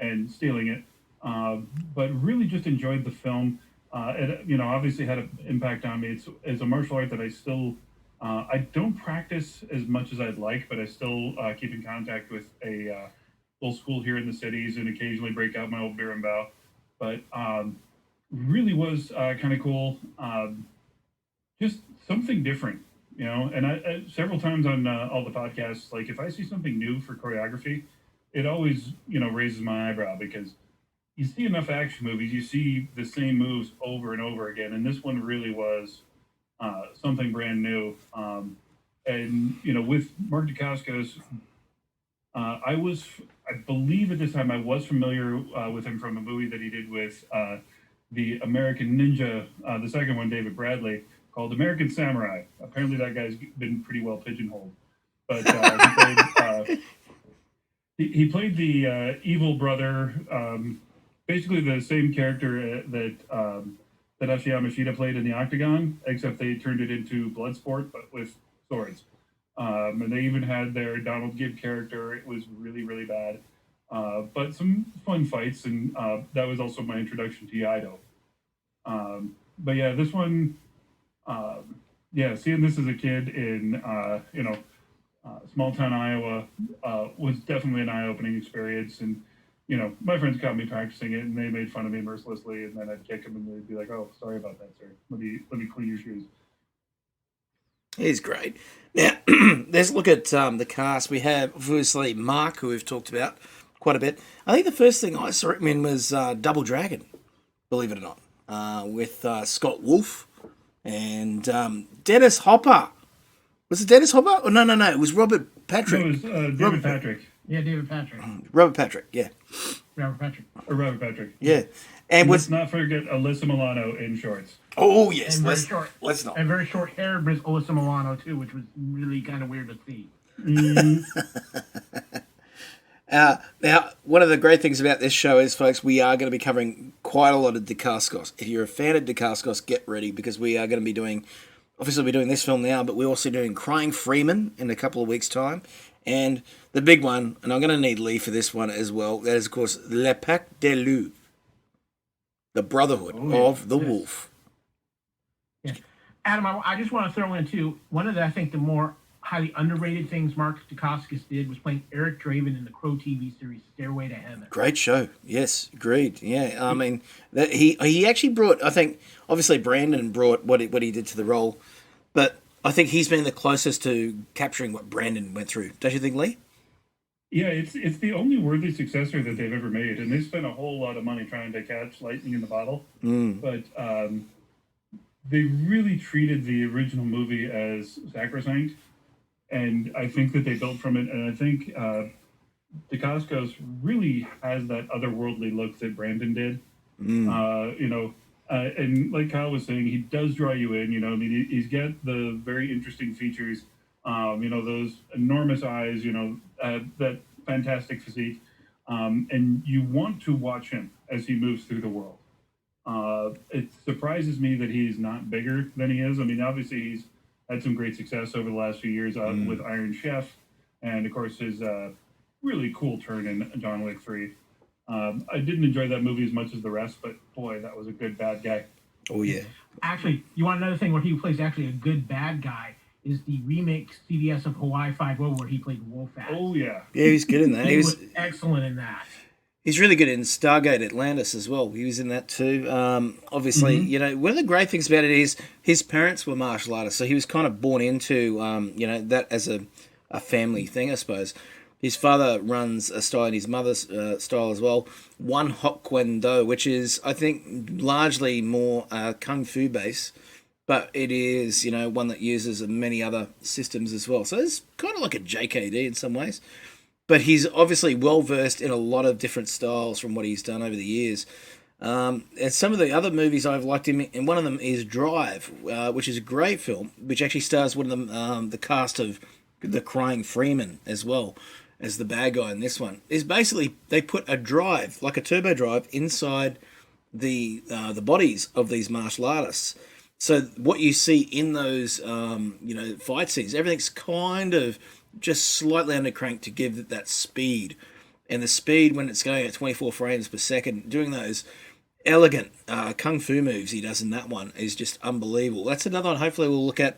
and stealing it. But really just enjoyed the film. It obviously had an impact on me. It's a martial art that I still I don't practice as much as I'd like, but I still keep in contact with a little school here in the cities and occasionally break out my old beer and bow. But really was kind of cool. Just something different, and I several times on all the podcasts, like if I see something new for choreography, it always, raises my eyebrow, because you see enough action movies, you see the same moves over and over again. And this one really was something brand new. And, with Marc Dacascos, I believe at this time, I was familiar with him from a movie that he did with the American Ninja, the second one, David Bradley, called American Samurai. Apparently that guy's been pretty well pigeonholed. But he played the evil brother, basically the same character that Ashiyama Shida played in the Octagon, except they turned it into Bloodsport, but with swords. And they even had their Donald Gibb character. It was really, really bad. But some fun fights, and that was also my introduction to Iaido. But yeah, this one, seeing this as a kid in, small town Iowa was definitely an eye-opening experience. And my friends caught me practicing it, and they made fun of me mercilessly, and then I'd kick them, and they'd be like, "Oh, sorry about that, sir. Let me clean your shoes." He's great. Now, let's look at the cast. We have, obviously, Mark, who we've talked about quite a bit. I think the first thing I saw him in was Double Dragon, believe it or not, with Scott Wolf and Dennis Hopper. Was it Dennis Hopper? Oh, no. It was Robert Patrick. No, it was David Patrick. Yeah, David Patrick. Robert Patrick, yeah. Robert Patrick. Or Robert Patrick. Yeah. And let's not forget Alyssa Milano in shorts. Oh, yes. And Let's not. And very short hair, Alyssa Milano, too, which was really kind of weird to see. Now, one of the great things about this show is, folks, we are going to be covering quite a lot of Dacascos. If you're a fan of Dacascos, get ready, because we are going to be doing, obviously we're doing this film now, but we're also doing Crying Freeman in a couple of weeks' time. And the big one, and I'm going to need Lee for this one as well, that is, of course, Le Pack des Loups, the Brotherhood of the Wolf. Yeah. Adam, I just want to throw in, too, one of the, I think, the more highly underrated things Marc Dacascos did was playing Eric Draven in the Crow TV series Stairway to Heaven. Great show. Yes, agreed. Yeah, I mean, that he actually brought, I think, obviously Brandon brought what he did to the role, but I think he's been the closest to capturing what Brandon went through. Don't you think, Lee? Yeah, it's the only worthy successor that they've ever made, and they spent a whole lot of money trying to catch lightning in the bottle. But they really treated the original movie as sacrosanct, and I think that they built from it. And I think Dacascos really has that otherworldly look that Brandon did. And like Kyle was saying, he does draw you in. I mean, he's got the very interesting features. Those enormous eyes. That fantastic physique, and you want to watch him as he moves through the world. It surprises me that he's not bigger than he is. I mean, obviously he's had some great success over the last few years with Iron Chef, and of course his really cool turn in John Wick 3. I didn't enjoy that movie as much as the rest, but boy, that was a good bad guy. Oh yeah. Actually, you want another thing where he plays actually a good bad guy is the remake CBS of Hawaii Five-0 where he played Wolfat. Oh yeah. Yeah, he's good in that. He was excellent in that. He's really good in Stargate Atlantis as well. He was in that too. Obviously, one of the great things about it is his parents were martial artists, so he was kind of born into, that as a family thing, I suppose. His father runs a style and his mother's style as well. One Hok Kuen Do, which is, I think, largely more kung fu based, but it is, one that uses many other systems as well. So it's kind of like a JKD in some ways. But he's obviously well-versed in a lot of different styles from what he's done over the years. And some of the other movies I've liked him in, and one of them is Drive, which is a great film, which actually stars one of them, the cast of The Crying Freeman as well as the bad guy in this one. Is basically they put a drive, like a turbo drive, inside the bodies of these martial artists. So what you see in those, fight scenes, everything's kind of just slightly undercranked to give that speed. And the speed when it's going at 24 frames per second, doing those elegant kung fu moves he does in that one is just unbelievable. That's another one hopefully we'll look at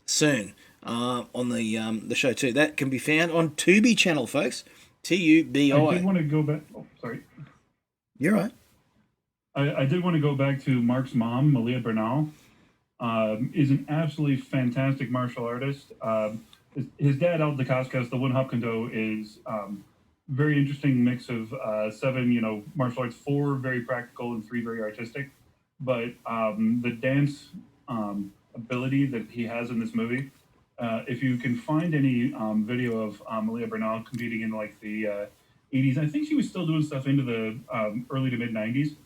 soon on the show too. That can be found on Tubi channel, folks. TUBI. I did want to go back. Oh, sorry. You're right. I did want to go back to Marc's mom, Malia Bernal. Is an absolutely fantastic martial artist. His dad, Al Dacascos, the One Hop Kendo, is very interesting mix of 7, martial arts, 4 very practical and 3 very artistic. But the dance ability that he has in this movie, if you can find any video of Malia Bernal competing in like the 80s, I think she was still doing stuff into the early to mid 90s.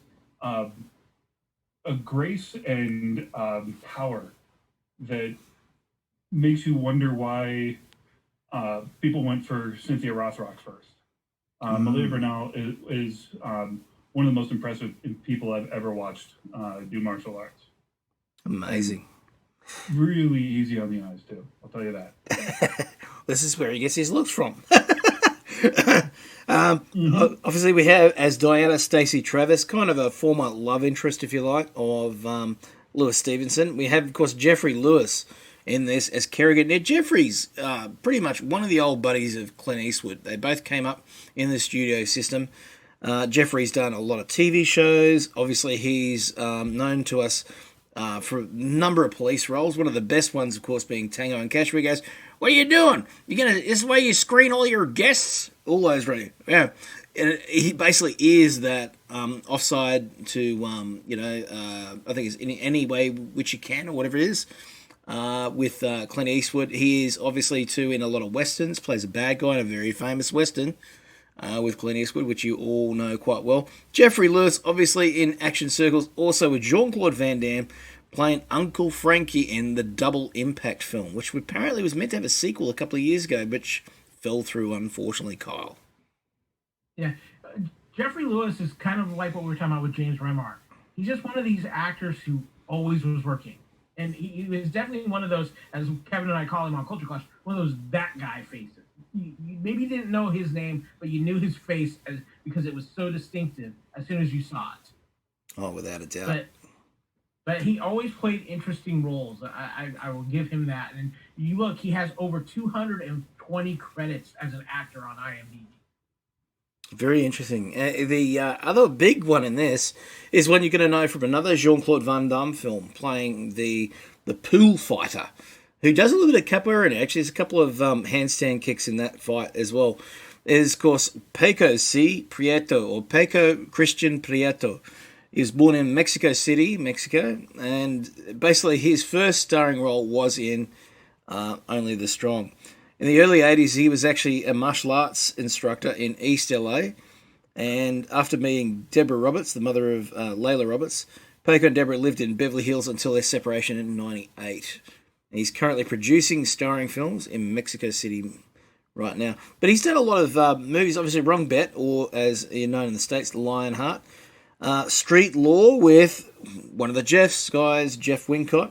A grace and power that makes you wonder why people went for Cynthia Rothrock first. Malia Bernal is one of the most impressive people I've ever watched do martial arts. Amazing. Really easy on the eyes, too. I'll tell you that. This is where he gets his looks from. Obviously, we have as Diana Stacey Travis, kind of a former love interest, if you like, of Lewis Stevenson. We have, of course, Jeffrey Lewis in this as Kerrigan. Now, Jeffrey's pretty much one of the old buddies of Clint Eastwood. They both came up in the studio system. Jeffrey's done a lot of TV shows. Obviously, he's known to us for a number of police roles. One of the best ones, of course, being Tango and Cash, where he goes, "What are you doing? This is the way you screen all your guests?" All those, right? Yeah. And he basically is that offside to, I think it's in any way which you can or whatever it is. With Clint Eastwood, he is obviously too in a lot of westerns. Plays a bad guy in a very famous western with Clint Eastwood, which you all know quite well. Jeffrey Lewis, obviously in action circles, also with Jean-Claude Van Damme, playing Uncle Frankie in the Double Impact film, which apparently was meant to have a sequel a couple of years ago, which fell through, unfortunately, Kyle. Yeah, Jeffrey Lewis is kind of like what we were talking about with James Remar. He's just one of these actors who always was working. And he was definitely one of those, as Kevin and I call him on Culture Clash, one of those that guy faces. You maybe didn't know his name, but you knew his face because it was so distinctive as soon as you saw it. Oh, without a doubt. But he always played interesting roles. I will give him that. And you look, he has over 220 credits as an actor on IMDb. Very interesting. The other big one in this is one you're going to know from another Jean-Claude Van Damme film, playing the pool fighter, who does a little bit of capoeira in it. Actually, there's a couple of handstand kicks in that fight as well. Is, of course, Paco C. Prieto, or Paco Christian Prieto. He was born in Mexico City, Mexico, and basically his first starring role was in Only the Strong. In the early 80s, he was actually a martial arts instructor in East LA. And after meeting Deborah Roberts, the mother of Layla Roberts, Paco and Deborah lived in Beverly Hills until their separation in 98. And he's currently producing starring films in Mexico City right now. But he's done a lot of movies, obviously Wrong Bet, or as you're known in the States, Lionheart. Street Law with one of the Jeffs guys, Jeff Wincott.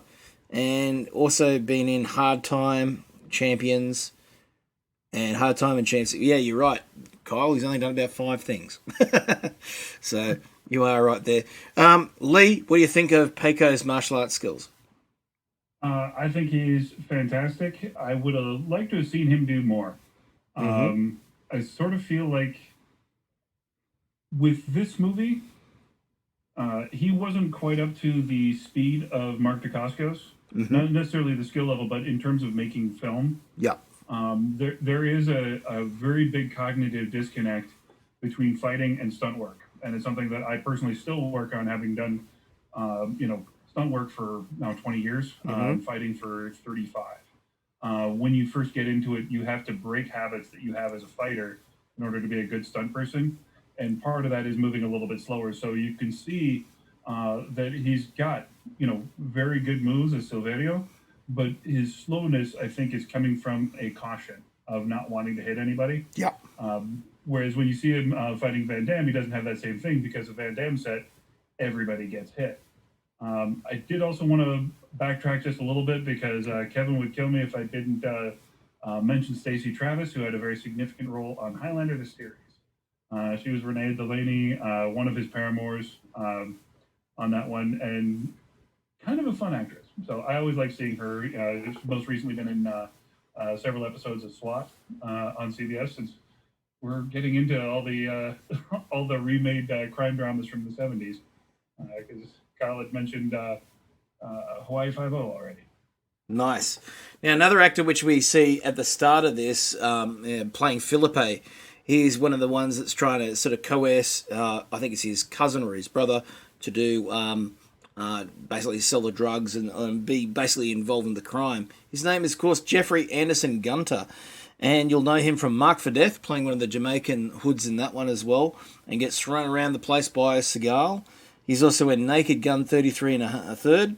And also been in Hard Time, Champions, and Hard Time and Champions. Yeah, you're right, Kyle. He's only done about 5 things. So you are right there. Lee, what do you think of Paco's martial arts skills? I think he's fantastic. I would have liked to have seen him do more. I sort of feel like with this movie, he wasn't quite up to the speed of Marc Dacascos. Not necessarily the skill level, but in terms of making film. Yeah. There is a very big cognitive disconnect between fighting and stunt work. And it's something that I personally still work on, having done, stunt work for now 20 years, fighting for 35. When you first get into it, you have to break habits that you have as a fighter in order to be a good stunt person. And part of that is moving a little bit slower. So you can see that he's got, very good moves as Silverio, but his slowness, I think, is coming from a caution of not wanting to hit anybody. Yeah. Whereas when you see him fighting Van Damme, he doesn't have that same thing, because of Van Damme's set, everybody gets hit. I did also want to backtrack just a little bit, because Kevin would kill me if I didn't mention Stacey Travis, who had a very significant role on Highlander, the series. She was Renee Delaney, one of his paramours on that one, and kind of a fun actress. So I always like seeing her. She's most recently been in several episodes of SWAT on CBS, since we're getting into all the remade crime dramas from the 70s. Because Kyle had mentioned Hawaii Five-0 already. Nice. Now, another actor which we see at the start of this playing Felipe, he's one of the ones that's trying to sort of coerce, I think it's his cousin or his brother, to do basically sell the drugs and be basically involved in the crime. His name is, of course, Jeffrey Anderson Gunter, and you'll know him from Mark for Death, playing one of the Jamaican hoods in that one as well, and gets thrown around the place by a Seagal. He's also in Naked Gun 33 and a third.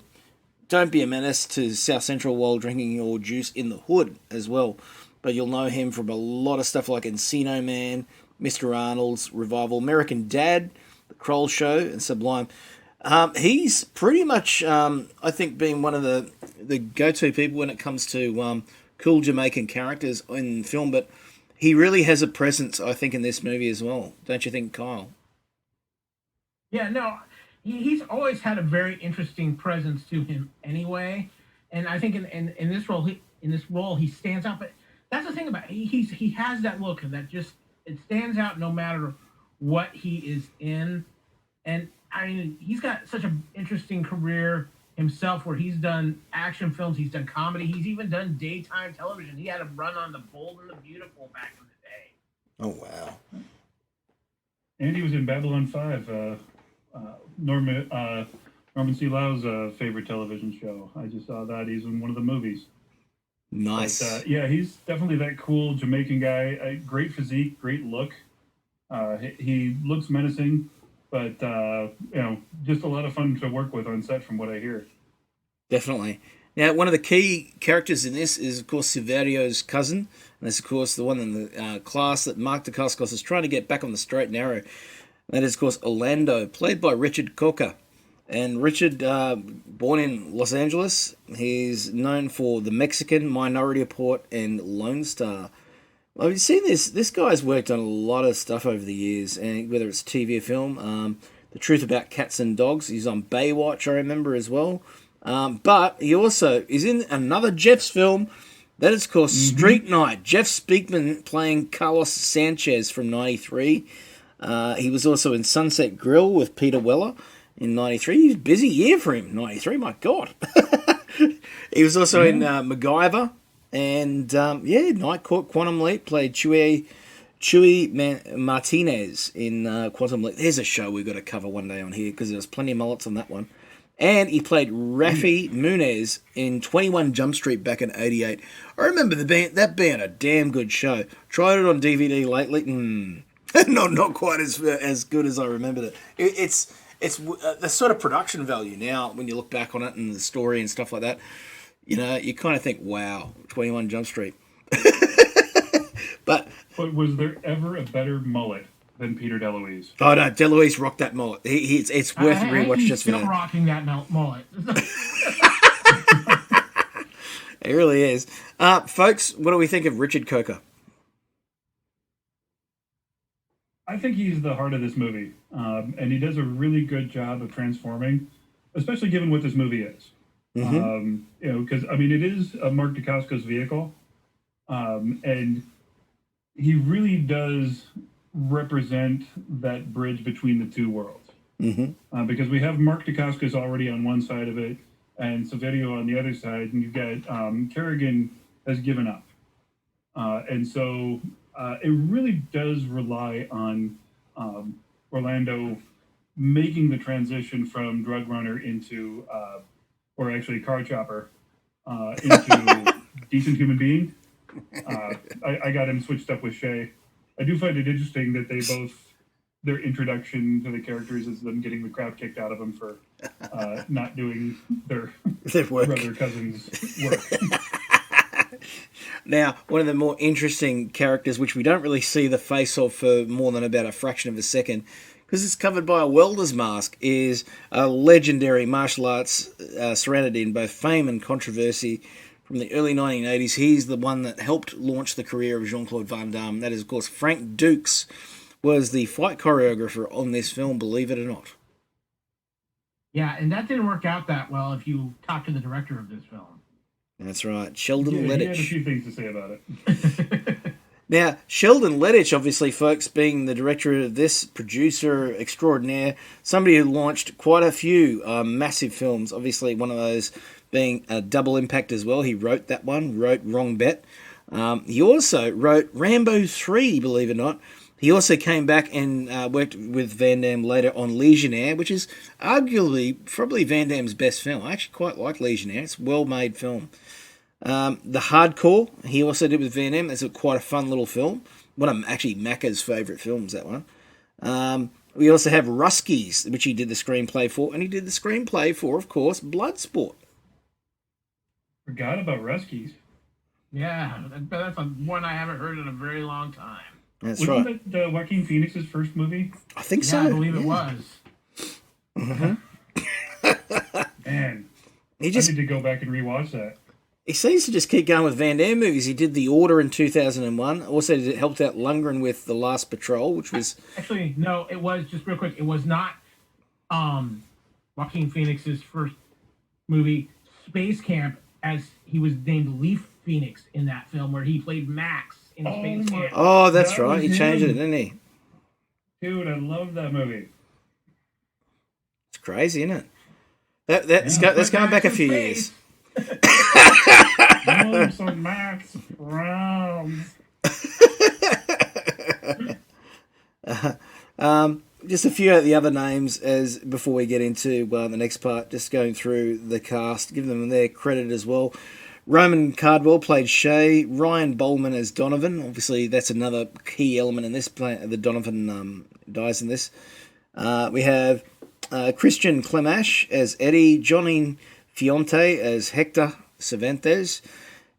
Don't be a menace to South Central while drinking your juice in the hood as well. But you'll know him from a lot of stuff like Encino Man, Mr. Arnold's Revival, American Dad, The Kroll Show, and Sublime. He's pretty much, I think, been one of the go-to people when it comes to cool Jamaican characters in film, but he really has a presence, I think, in this movie as well. Don't you think, Kyle? Yeah, no, he's always had a very interesting presence to him anyway, and I think in this role he stands out. But that's the thing about he has that look that just it stands out no matter what he is in, and I mean he's got such an interesting career himself, where he's done action films, he's done comedy, he's even done daytime television. He had a run on The Bold and the Beautiful back in the day. Oh wow! And he was in Babylon 5. Norman C. Lau's favorite television show. I just saw that. He's in one of the movies. Nice. But, yeah, he's definitely that cool Jamaican guy. Great physique, great look. He looks menacing, but just a lot of fun to work with on set, from what I hear. Definitely. Now, one of the key characters in this is, of course, Silverio's cousin, and that's, of course, the one in the class that Marc Dacascos is trying to get back on the straight and narrow. That is, of course, Orlando, played by Richard Coca. And Richard, born in Los Angeles, he's known for The Mexican, Minority Report, and Lone Star. Well, you've seen this. This guy's worked on a lot of stuff over the years, and whether it's TV or film. The Truth About Cats and Dogs. He's on Baywatch, I remember, as well. But he also is in another Jeff's film. That is called Street Night. Jeff Speakman playing Carlos Sanchez from 93. He was also in Sunset Grill with Peter Weller in 93. He's a busy year for him, 93, my God. He was also in MacGyver. And, Night Court, Quantum Leap, played Chewy Martinez in Quantum Leap. There's a show we've got to cover one day on here, because there's plenty of mullets on that one. And he played Rafi Munez in 21 Jump Street back in '88. I remember that being a damn good show. Tried it on DVD lately. Not quite as good as I remembered it. It's the sort of production value now when you look back on it and the story and stuff like that. You know, you kind of think, wow, 21 Jump Street. But was there ever a better mullet than Peter DeLuise? Oh no, DeLuise rocked that mullet. It's worth a rewatch just for that. Still rocking that mullet. It really is. Folks, what do we think of Richard Coker? I think he's the heart of this movie, and he does a really good job of transforming, especially given what this movie is. Because it is a Marc Dacascos vehicle, and he really does represent that bridge between the two worlds. Because we have Marc Dacascos already on one side of it, and Saverio on the other side, and you've got Kerrigan has given up, and so it really does rely on Orlando making the transition from drug runner into, or actually car chopper, into decent human being. I got him switched up with Shay. I do find it interesting that they both, their introduction to the characters is them getting the crap kicked out of them for not doing their work. brother cousin's work. Now, one of the more interesting characters, which we don't really see the face of for more than about a fraction of a second, because it's covered by a welder's mask, is a legendary martial arts surrounded in both fame and controversy from the early 1980s. He's the one that helped launch the career of Jean-Claude Van Damme. That is, of course, Frank Dukes was the fight choreographer on this film, believe it or not. Yeah, and that didn't work out that well if you talk to the director of this film. That's right, Sheldon Lettich. He had a few things to say about it. Now, Sheldon Lettich, obviously, folks, being the director of this, producer extraordinaire, somebody who launched quite a few massive films, obviously one of those being a Double Impact as well. He wrote that one, wrote Wrong Bet. He also wrote Rambo 3, believe it or not. He also came back and worked with Van Damme later on Legionnaire, which is arguably probably Van Damme's best film. I actually quite like Legionnaire. It's a well-made film. The Hardcore, he also did with Van Damme. That's quite a fun little film. One of actually Macca's favourite films, that one. We also have Ruskies, which he did the screenplay for. And he did the screenplay for, of course, Bloodsport. Forgot about Ruskies. Yeah, that's one I haven't heard in a very long time. That's Wasn't right. that Joaquin Phoenix's first movie? I think so. I believe it was. Man, He I just need to go back and rewatch that. he seems to just keep going with Van Damme movies. He did The Order in 2001. Also helped out Lundgren with The Last Patrol, which was... Actually, no, it was, just real quick, it was not Joaquin Phoenix's first movie, Space Camp, as he was named Leaf Phoenix in that film, where he played Max in Space Camp. Oh, that's That right. was He changed him. it, didn't he? Dude, I love that movie. It's crazy, isn't it? That's going back a few years. Some Max rounds. Just a few of the other names as before we get into the next part, just going through the cast, give them their credit as well. Roman Cardwell played Shay. Ryan Bowman as Donovan. Obviously, that's another key element in this. The Donovan dies in this. We have Christian Clemash as Eddie. Johnny Fionte as Hector Cervantes.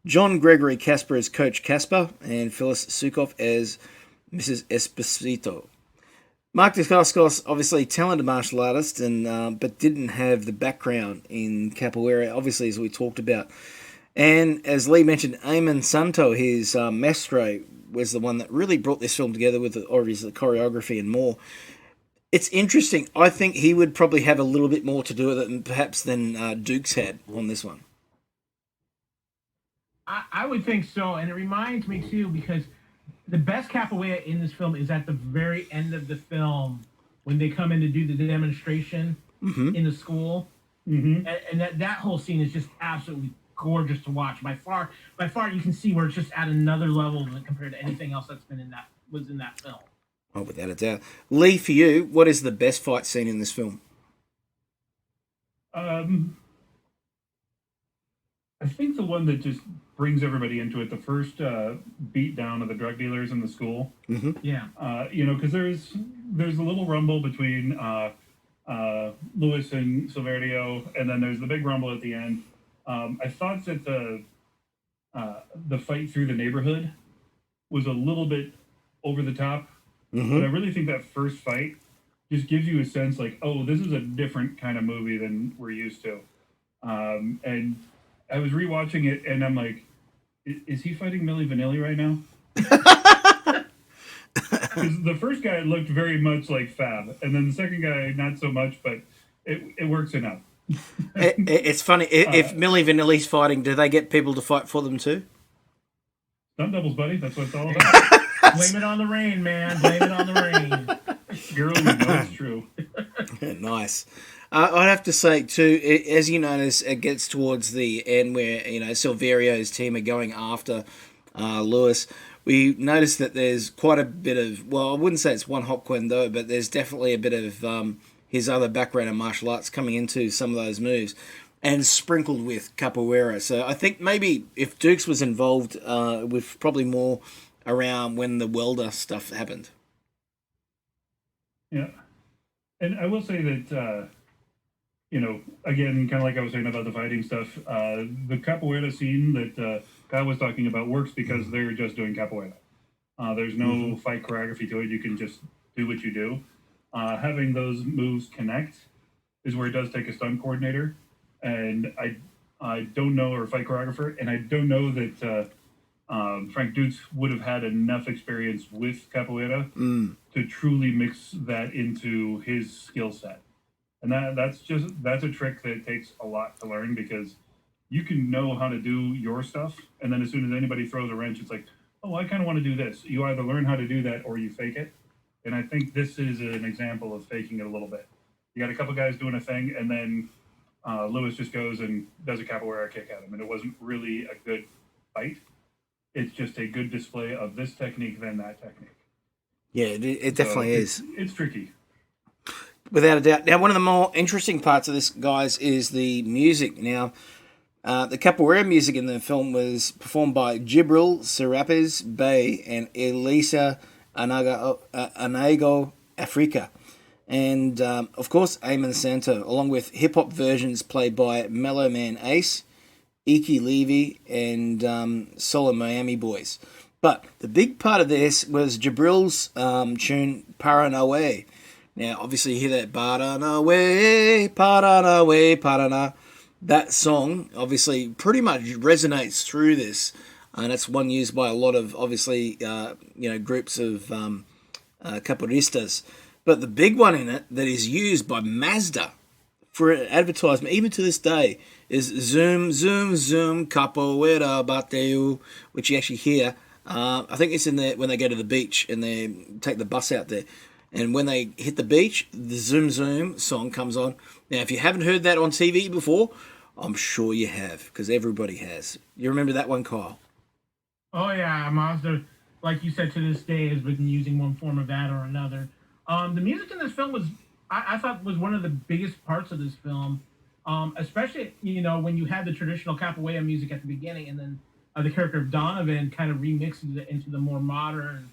John Gregory Casper as Coach Casper. And Phyllis Sukoff as Mrs. Esposito. Marc Dacascos, obviously talented martial artist, and but didn't have the background in capoeira, obviously, as we talked about. And as Lee mentioned, Eamon Santo, his maestro, was the one that really brought this film together with the choreography and more. It's interesting. I think he would probably have a little bit more to do with it perhaps than Dukes had on this one. I would think so, and it reminds me, too, because the best capoeira in this film is at the very end of the film when they come in to do the demonstration in the school. And that whole scene is just absolutely gorgeous to watch. By far, you can see where it's just at another level compared to anything else that's been in that film. Oh, without a doubt. Lee, for you, what is the best fight scene in this film? I think the one that just brings everybody into it, the first beat down of the drug dealers in the school. Mm-hmm. Yeah. Because there's a little rumble between Lewis and Silverio, and then there's the big rumble at the end. I thought that the fight through the neighborhood was a little bit over the top, Mm-hmm. but I really think that first fight just gives you a sense like, oh, this is a different kind of movie than we're used to. And I was rewatching it, and I'm like, is he fighting Milli Vanilli right now? Because the first guy looked very much like Fab, and then the second guy not so much, but it works enough. It's funny, if Milli Vanilli's fighting, do they get people to fight for them too? Stunt doubles, buddy. That's what it's all about. Blame it on the rain, man. Blame it on the rain. Girl, you know it's true. Nice. I'd have to say too, as you notice, it gets towards the end where Silverio's team are going after Lewis. We notice that there's quite a bit of, well, I wouldn't say it's one hot Kwendo, but there's definitely a bit of his other background in martial arts coming into some of those moves, and sprinkled with capoeira. So I think maybe if Dukes was involved, with probably more around when the welder stuff happened. Yeah. And I will say that, again, kind of like I was saying about the fighting stuff, the capoeira scene that Kyle was talking about works because they're just doing capoeira. There's no fight choreography to it. You can just do what you do. Having those moves connect is where it does take a stunt coordinator. And I don't know, or a fight choreographer, and I don't know that Frank Dukes would have had enough experience with capoeira to truly mix that into his skill set. And that's a trick that takes a lot to learn, because you can know how to do your stuff, and then as soon as anybody throws a wrench, it's like, oh, I kind of want to do this. You either learn how to do that or you fake it. And I think this is an example of faking it a little bit. You got a couple guys doing a thing, and then Lewis just goes and does a capoeira kick at him, and it wasn't really a good fight. It's just a good display of this technique, then that technique. Yeah, it definitely is. It's tricky. Without a doubt. Now, one of the more interesting parts of this, guys, is the music. Now, the capoeira music in the film was performed by Jibril Serapes Bey and Elisa Anago Africa. And, of course, Eamon Santo, along with hip-hop versions played by Mellow Man Ace, Iki Levy, and Solo Miami Boys. But the big part of this was Jibril's tune, Paranawe. Now, obviously, you hear that, Paranawe, Paranawe, Parana. That song, obviously, pretty much resonates through this. And it's one used by a lot of, obviously, groups of capoeiristas. But the big one in it that is used by Mazda for advertisement, even to this day, is Zoom, Zoom, Zoom, Capoeira Bateu, which you actually hear. I think it's in there when they go to the beach and they take the bus out there. And when they hit the beach, the Zoom, Zoom song comes on. Now, if you haven't heard that on TV before, I'm sure you have, because everybody has. You remember that one, Kyle? Oh, yeah. Mazda, like you said, to this day has been using one form of that or another. The music in this film was, I thought, was one of the biggest parts of this film, especially, when you had the traditional capoeira music at the beginning, and then the character of Donovan kind of remixes it into the more modern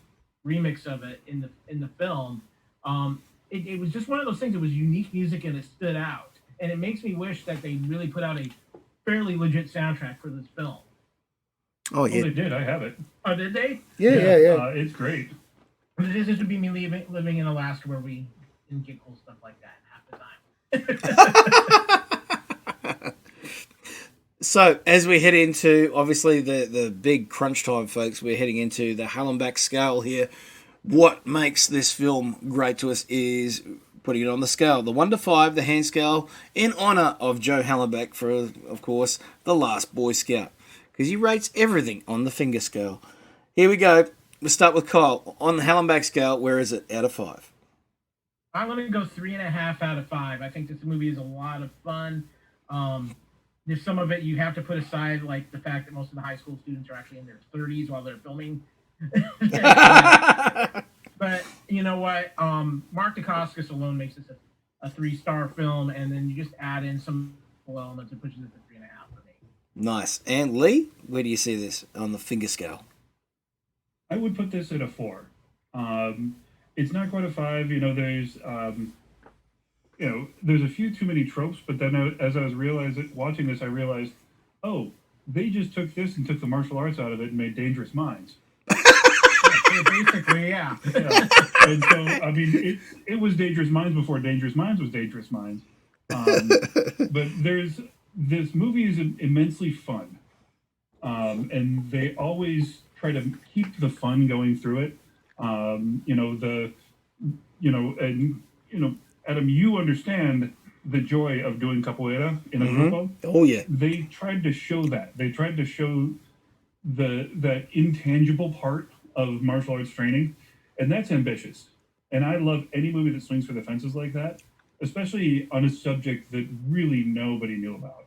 remix of it in the film. It was just one of those things. It was unique music and it stood out. And it makes me wish that they really put out a fairly legit soundtrack for this film. Oh, yeah. Oh, they did. I have it. Oh, did they? Yeah. It's great. This would be me living in Alaska where we didn't get cool stuff like that half the time. So, as we head into, obviously, the big crunch time, folks, we're heading into the Hallenbach scale here. What makes this film great to us is putting it on the scale. The 1 to 5, the hand scale, in honour of Joe Hallenbach for, of course, the last Boy Scout. Because he rates everything on the finger scale. Here we go. We'll start with Kyle. On the Hallenbach scale, where is it out of 5? I'm going to go 3.5 out of 5. I think this movie is a lot of fun. There's some of it you have to put aside, like the fact that most of the high school students are actually in their 30s while they're filming. But you know what? Marc Dacascos alone makes this a 3-star film, and then you just add in some elements and pushes it to 3.5 for me. Nice. And Lee, where do you see this on the finger scale? I would put this at a 4. It's not quite a 5. There's there's a few too many tropes, but then as I was watching this, I realized, oh, they just took this and took the martial arts out of it and made Dangerous Minds. Basically, yeah. And so, I mean, it was Dangerous Minds before Dangerous Minds was Dangerous Minds. But this movie is immensely fun, and they always try to keep the fun going through it. Adam, you understand the joy of doing capoeira in a grupo. Oh yeah. They tried to show that. They tried to show that intangible part of martial arts training, and that's ambitious. And I love any movie that swings for the fences like that, especially on a subject that really nobody knew about.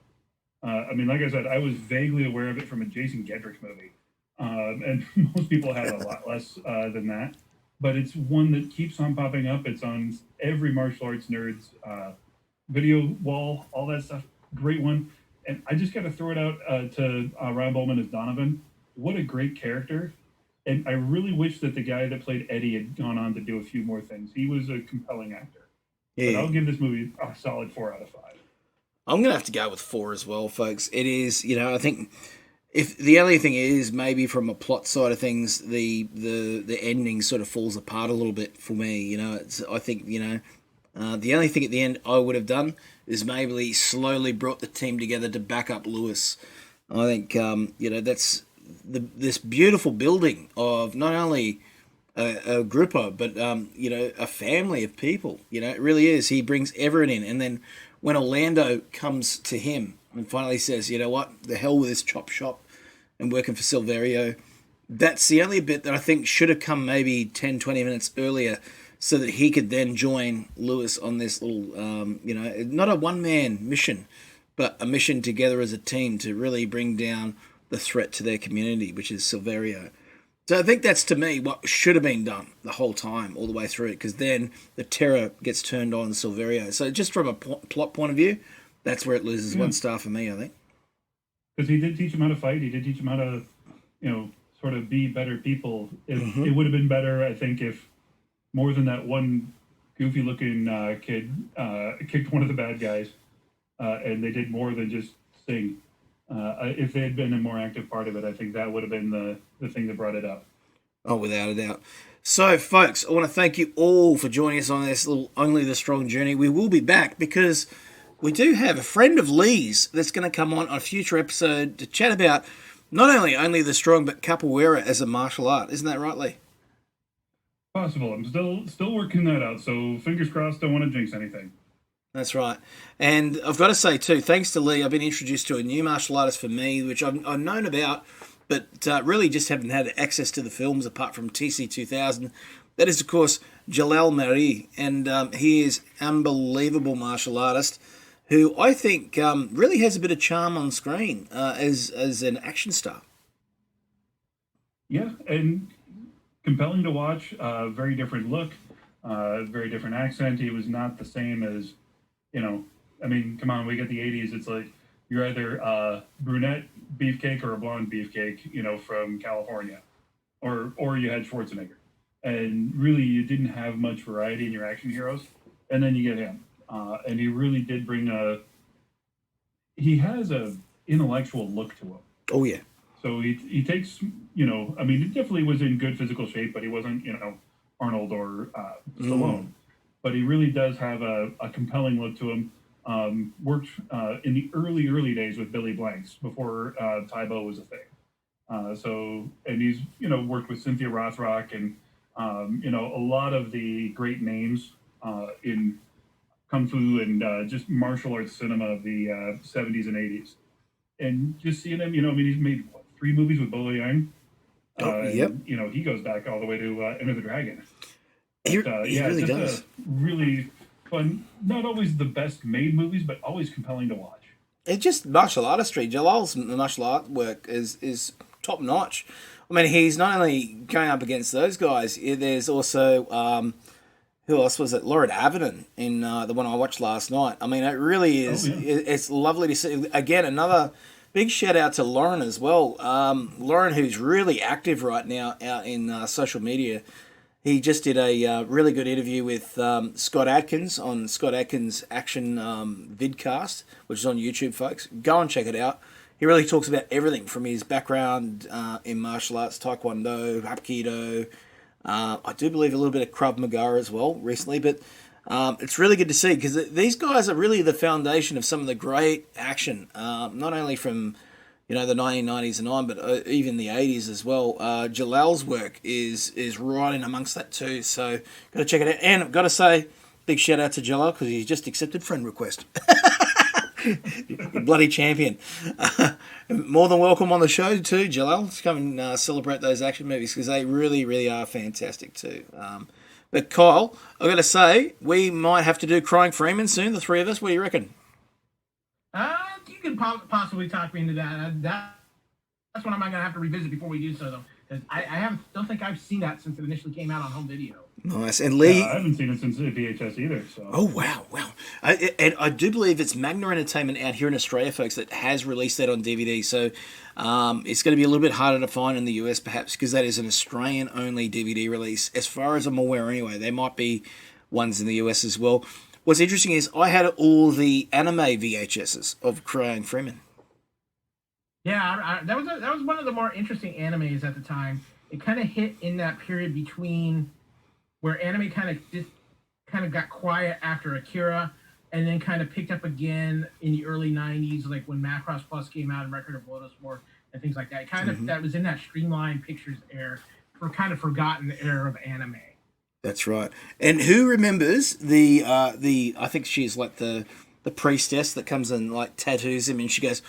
Like I said, I was vaguely aware of it from a Jason Gedrick movie, and most people have a lot less than that. But it's one that keeps on popping up. It's on every martial arts nerd's video wall, all that stuff. Great one. And I just got to throw it out to Ryan Bowman as Donovan. What a great character. And I really wish that the guy that played Eddie had gone on to do a few more things. He was a compelling actor. Yeah. But I'll give this movie a solid 4 out of 5. I'm going to have to go with 4 as well, folks. It is, I think... If the only thing is maybe from a plot side of things, the ending sort of falls apart a little bit for me. I think the only thing at the end I would have done is maybe slowly brought the team together to back up Lewis. I think that's this beautiful building of not only a grupo but a family of people. It really is. He brings everyone in, and then when Orlando comes to him and finally says, "You know what? The hell with this chop shop." And working for Silverio, that's the only bit that I think should have come maybe 10, 20 minutes earlier so that he could then join Lewis on this little, not a one-man mission, but a mission together as a team to really bring down the threat to their community, which is Silverio. So I think that's, to me, what should have been done the whole time, all the way through it, because then the terror gets turned on Silverio. So just from a plot point of view, that's where it loses 1 star for me, I think. Because he did teach him how to fight. He did teach him how to, sort of be better people. It would have been better, I think, if more than that one goofy-looking kid kicked one of the bad guys, and they did more than just sing. If they had been a more active part of it, I think that would have been the thing that brought it up. Oh, without a doubt. So, folks, I want to thank you all for joining us on this little Only the Strong journey. We will be back because we do have a friend of Lee's that's going to come on a future episode to chat about not only the strong, but capoeira as a martial art. Isn't that right, Lee? Possible. I'm still working that out, so fingers crossed, don't want to jinx anything. That's right. And I've got to say, too, thanks to Lee, I've been introduced to a new martial artist for me, which I've known about, but really just haven't had access to the films apart from TC 2000. That is, of course, Jalal Mari, and he is an unbelievable martial artist who I think really has a bit of charm on screen as an action star. Yeah, and compelling to watch. Very different look, very different accent. He was not the same as, come on, we get the 80s. It's like you're either a brunette beefcake or a blonde beefcake, from California, or you had Schwarzenegger. And really, you didn't have much variety in your action heroes. And then you get him. And he really did bring he has a intellectual look to him. Oh, yeah. So he takes, he definitely was in good physical shape, but he wasn't, Arnold or Stallone. But he really does have a compelling look to him. Worked in the early days with Billy Blanks before Taibo was a thing. And he's, worked with Cynthia Rothrock and, a lot of the great names in Kung Fu and just martial arts cinema of the 70s and 80s. And just seeing him, he's made 3 movies with Bolo Yang. Yep. And, he goes back all the way to Enter the Dragon. He really does. Really fun, not always the best made movies, but always compelling to watch. It's just martial artistry. Jalal's martial art work is top notch. I mean, he's not only going up against those guys, there's also, who else was it? Laura Avedon in the one I watched last night. I mean, it really is. It's lovely to see. Again, another big shout out to Lauren as well. Lauren, who's really active right now out in social media. He just did a really good interview with Scott Adkins on Scott Adkins Action vidcast, which is on YouTube, folks. Go and check it out. He really talks about everything from his background in martial arts, Taekwondo, Hapkido. I do believe a little bit of Krav Maga as well recently, but it's really good to see because these guys are really the foundation of some of the great action, not only from the 1990s and on, but even the 80s as well. Jalal's work is right in amongst that too, so got to check it out. And I've got to say, big shout out to Jalal because he's just accepted friend request. Bloody champion. More than welcome on the show too, Jalal. Let's come and celebrate those action movies because they really, really are fantastic too. But Kyle, I've got to say, we might have to do Crying Freeman soon, the three of us. What do you reckon? You can possibly talk me into that. That's one I'm not going to have to revisit before we do so, though. Because I don't think I've seen that since it initially came out on home video. Nice. And Lee... I haven't seen it since VHS either. So. Oh, wow. I do believe it's Wagner Entertainment out here in Australia, folks, that has released that on DVD. So it's going to be a little bit harder to find in the US, perhaps, because that is an Australian-only DVD release. As far as I'm aware, anyway. There might be ones in the US as well. What's interesting is I had all the anime VHSs of Crying Freeman. Yeah, that was one of the more interesting animes at the time. It kind of hit in that period between where anime kind of got quiet after Akira, and then kind of picked up again in the early '90s, like when Macross Plus came out and Record of Lotus War and things like that. It kind of that was in that Streamline Pictures era, for kind of forgotten era of anime. That's right. And who remembers the I think she's like the priestess that comes and like tattoos him, and she goes,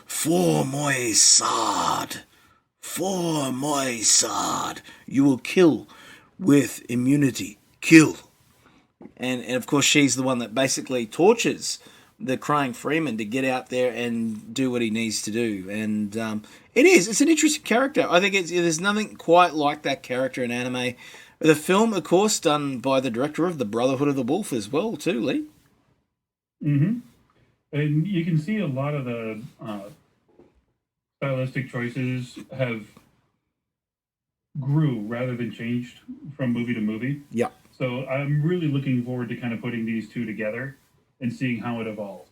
"For my sword, you will kill with immunity. Kill." And of course she's the one that basically tortures the Crying Freeman to get out there and do what he needs to do. And it's an interesting character. I think there's nothing quite like that character in anime. The film, of course, done by the director of The Brotherhood of the Wolf as well, too, Lee. Mm-hmm. And you can see a lot of the stylistic choices have grew rather than changed from movie to movie. Yeah. So I'm really looking forward to kind of putting these two together and seeing how it evolved.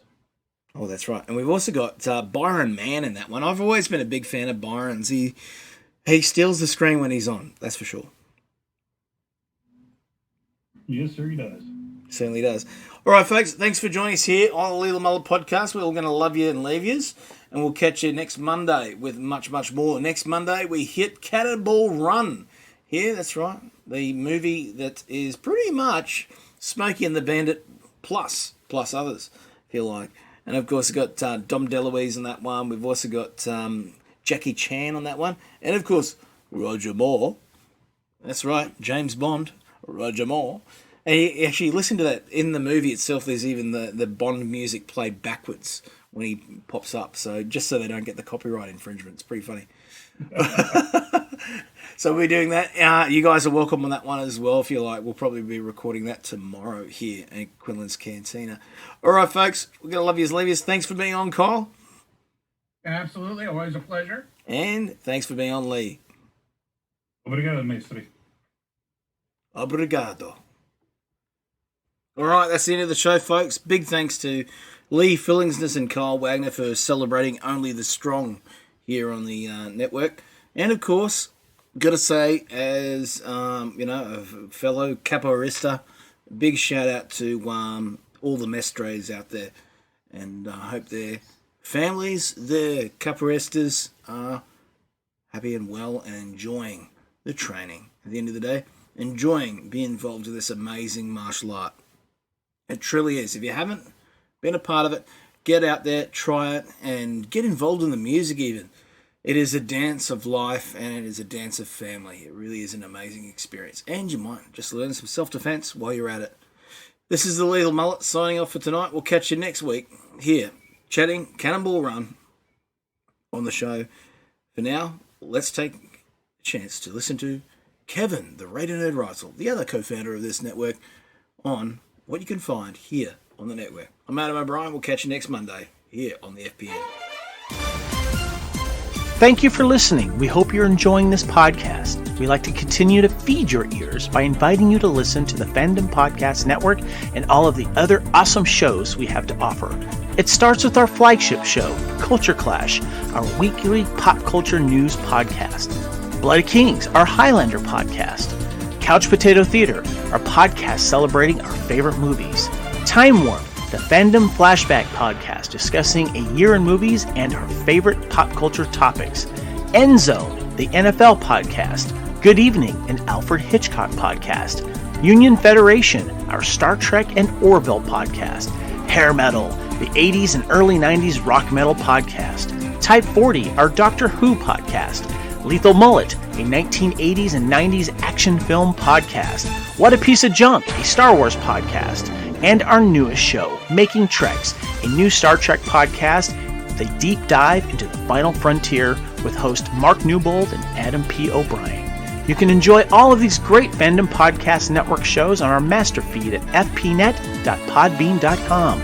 Oh, that's right. And we've also got Byron Mann in that one. I've always been a big fan of Byron's. He steals the screen when he's on, that's for sure. Yes, sir, he does. Certainly does. All right, folks, thanks for joining us here on the Lethal Mullet Podcast. We're all going to love you and leave yous, and we'll catch you next Monday with much, much more. Next Monday, we hit Cannonball Run. Here, that's right, the movie that is pretty much Smokey and the Bandit plus others, if you like. And, of course, we've got Dom DeLuise on that one. We've also got Jackie Chan on that one. And, of course, Roger Moore. That's right, James Bond. Roger Moore. And you actually listen to that in the movie itself. There's even the Bond music played backwards when he pops up. So just so they don't get the copyright infringement. It's pretty funny. So we're doing that. You guys are welcome on that one as well if you like. We'll probably be recording that tomorrow here at Quinlan's Cantina. All right, folks. We're going to love yous, leave yous. Thanks for being on, Kyle. Absolutely. Always a pleasure. And thanks for being on, Lee. Obrigado, mestre. Obrigado. All right, that's the end of the show, folks. Big thanks to Lee Fillingsness and Kyle Wagner for celebrating Only the Strong here on the network. And, of course, got to say, as, a fellow capoeirista, big shout-out to all the mestres out there. And I hope their families, their capoeiristas, are happy and well and enjoying the training. At the end of the day, enjoying being involved in this amazing martial art. It truly is. If you haven't been a part of it, get out there, try it, and get involved in the music even. It is a dance of life, and it is a dance of family. It really is an amazing experience. And you might just learn some self-defense while you're at it. This is the Lethal Mullet signing off for tonight. We'll catch you next week here, chatting Cannonball Run on the show. For now, let's take a chance to listen to Kevin, the Radio Nerd Reitzel, the other co-founder of this network, on what you can find here on the network. I'm Adam O'Brien. We'll catch you next Monday here on the FPN. Thank you for listening. We hope you're enjoying this podcast. We like to continue to feed your ears by inviting you to listen to the Fandom Podcast Network and all of the other awesome shows we have to offer. It starts with our flagship show, Culture Clash, our weekly pop culture news podcast. Bloody Kings, our Highlander podcast. Couch Potato Theater, our podcast celebrating our favorite movies. Time Warp, the Fandom Flashback podcast discussing a year in movies and our favorite pop culture topics. End Zone, the NFL podcast. Good Evening, an Alfred Hitchcock podcast. Union Federation, our Star Trek and Orville podcast. Hair Metal, the 80s and early 90s rock metal podcast. Type 40, our Doctor Who podcast. Lethal Mullet, a 1980s and 90s action film podcast. What a Piece of Junk, a Star Wars podcast. And our newest show, Making Treks, a new Star Trek podcast with a deep dive into the final frontier with host Mark Newbold and Adam P. O'Brien. You can enjoy all of these great Fandom Podcast Network shows on our master feed at fpnet.podbean.com.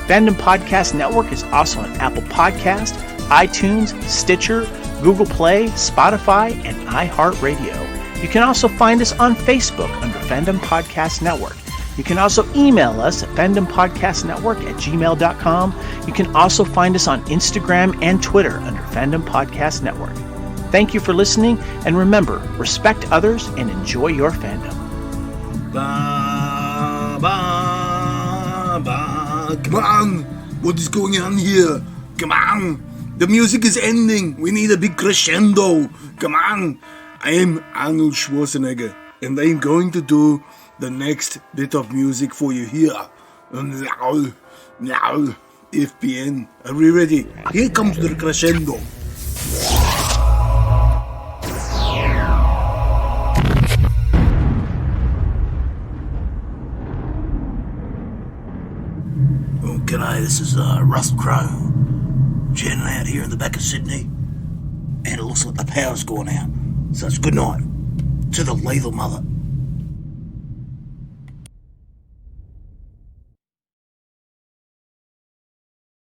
Fandom Podcast Network is also on Apple Podcast, iTunes, Stitcher, Google Play, Spotify, and iHeartRadio. You can also find us on Facebook under Fandom Podcast Network. You can also email us at fandompodcastnetwork@gmail.com. You can also find us on Instagram and Twitter under Fandom Podcast Network. Thank you for listening, and remember, respect others and enjoy your fandom. Ba, ba, ba. Come on! What is going on here? Come on! The music is ending! We need a big crescendo! Come on! I am Arnold Schwarzenegger, and I'm going to do the next bit of music for you here. Now, FPN. Are we ready? Here comes the crescendo. Oh, g'day, this is Russell Crowe, jamming out here in the back of Sydney, and it looks like the power's gone out. So it's good night to the Lethal Mullet.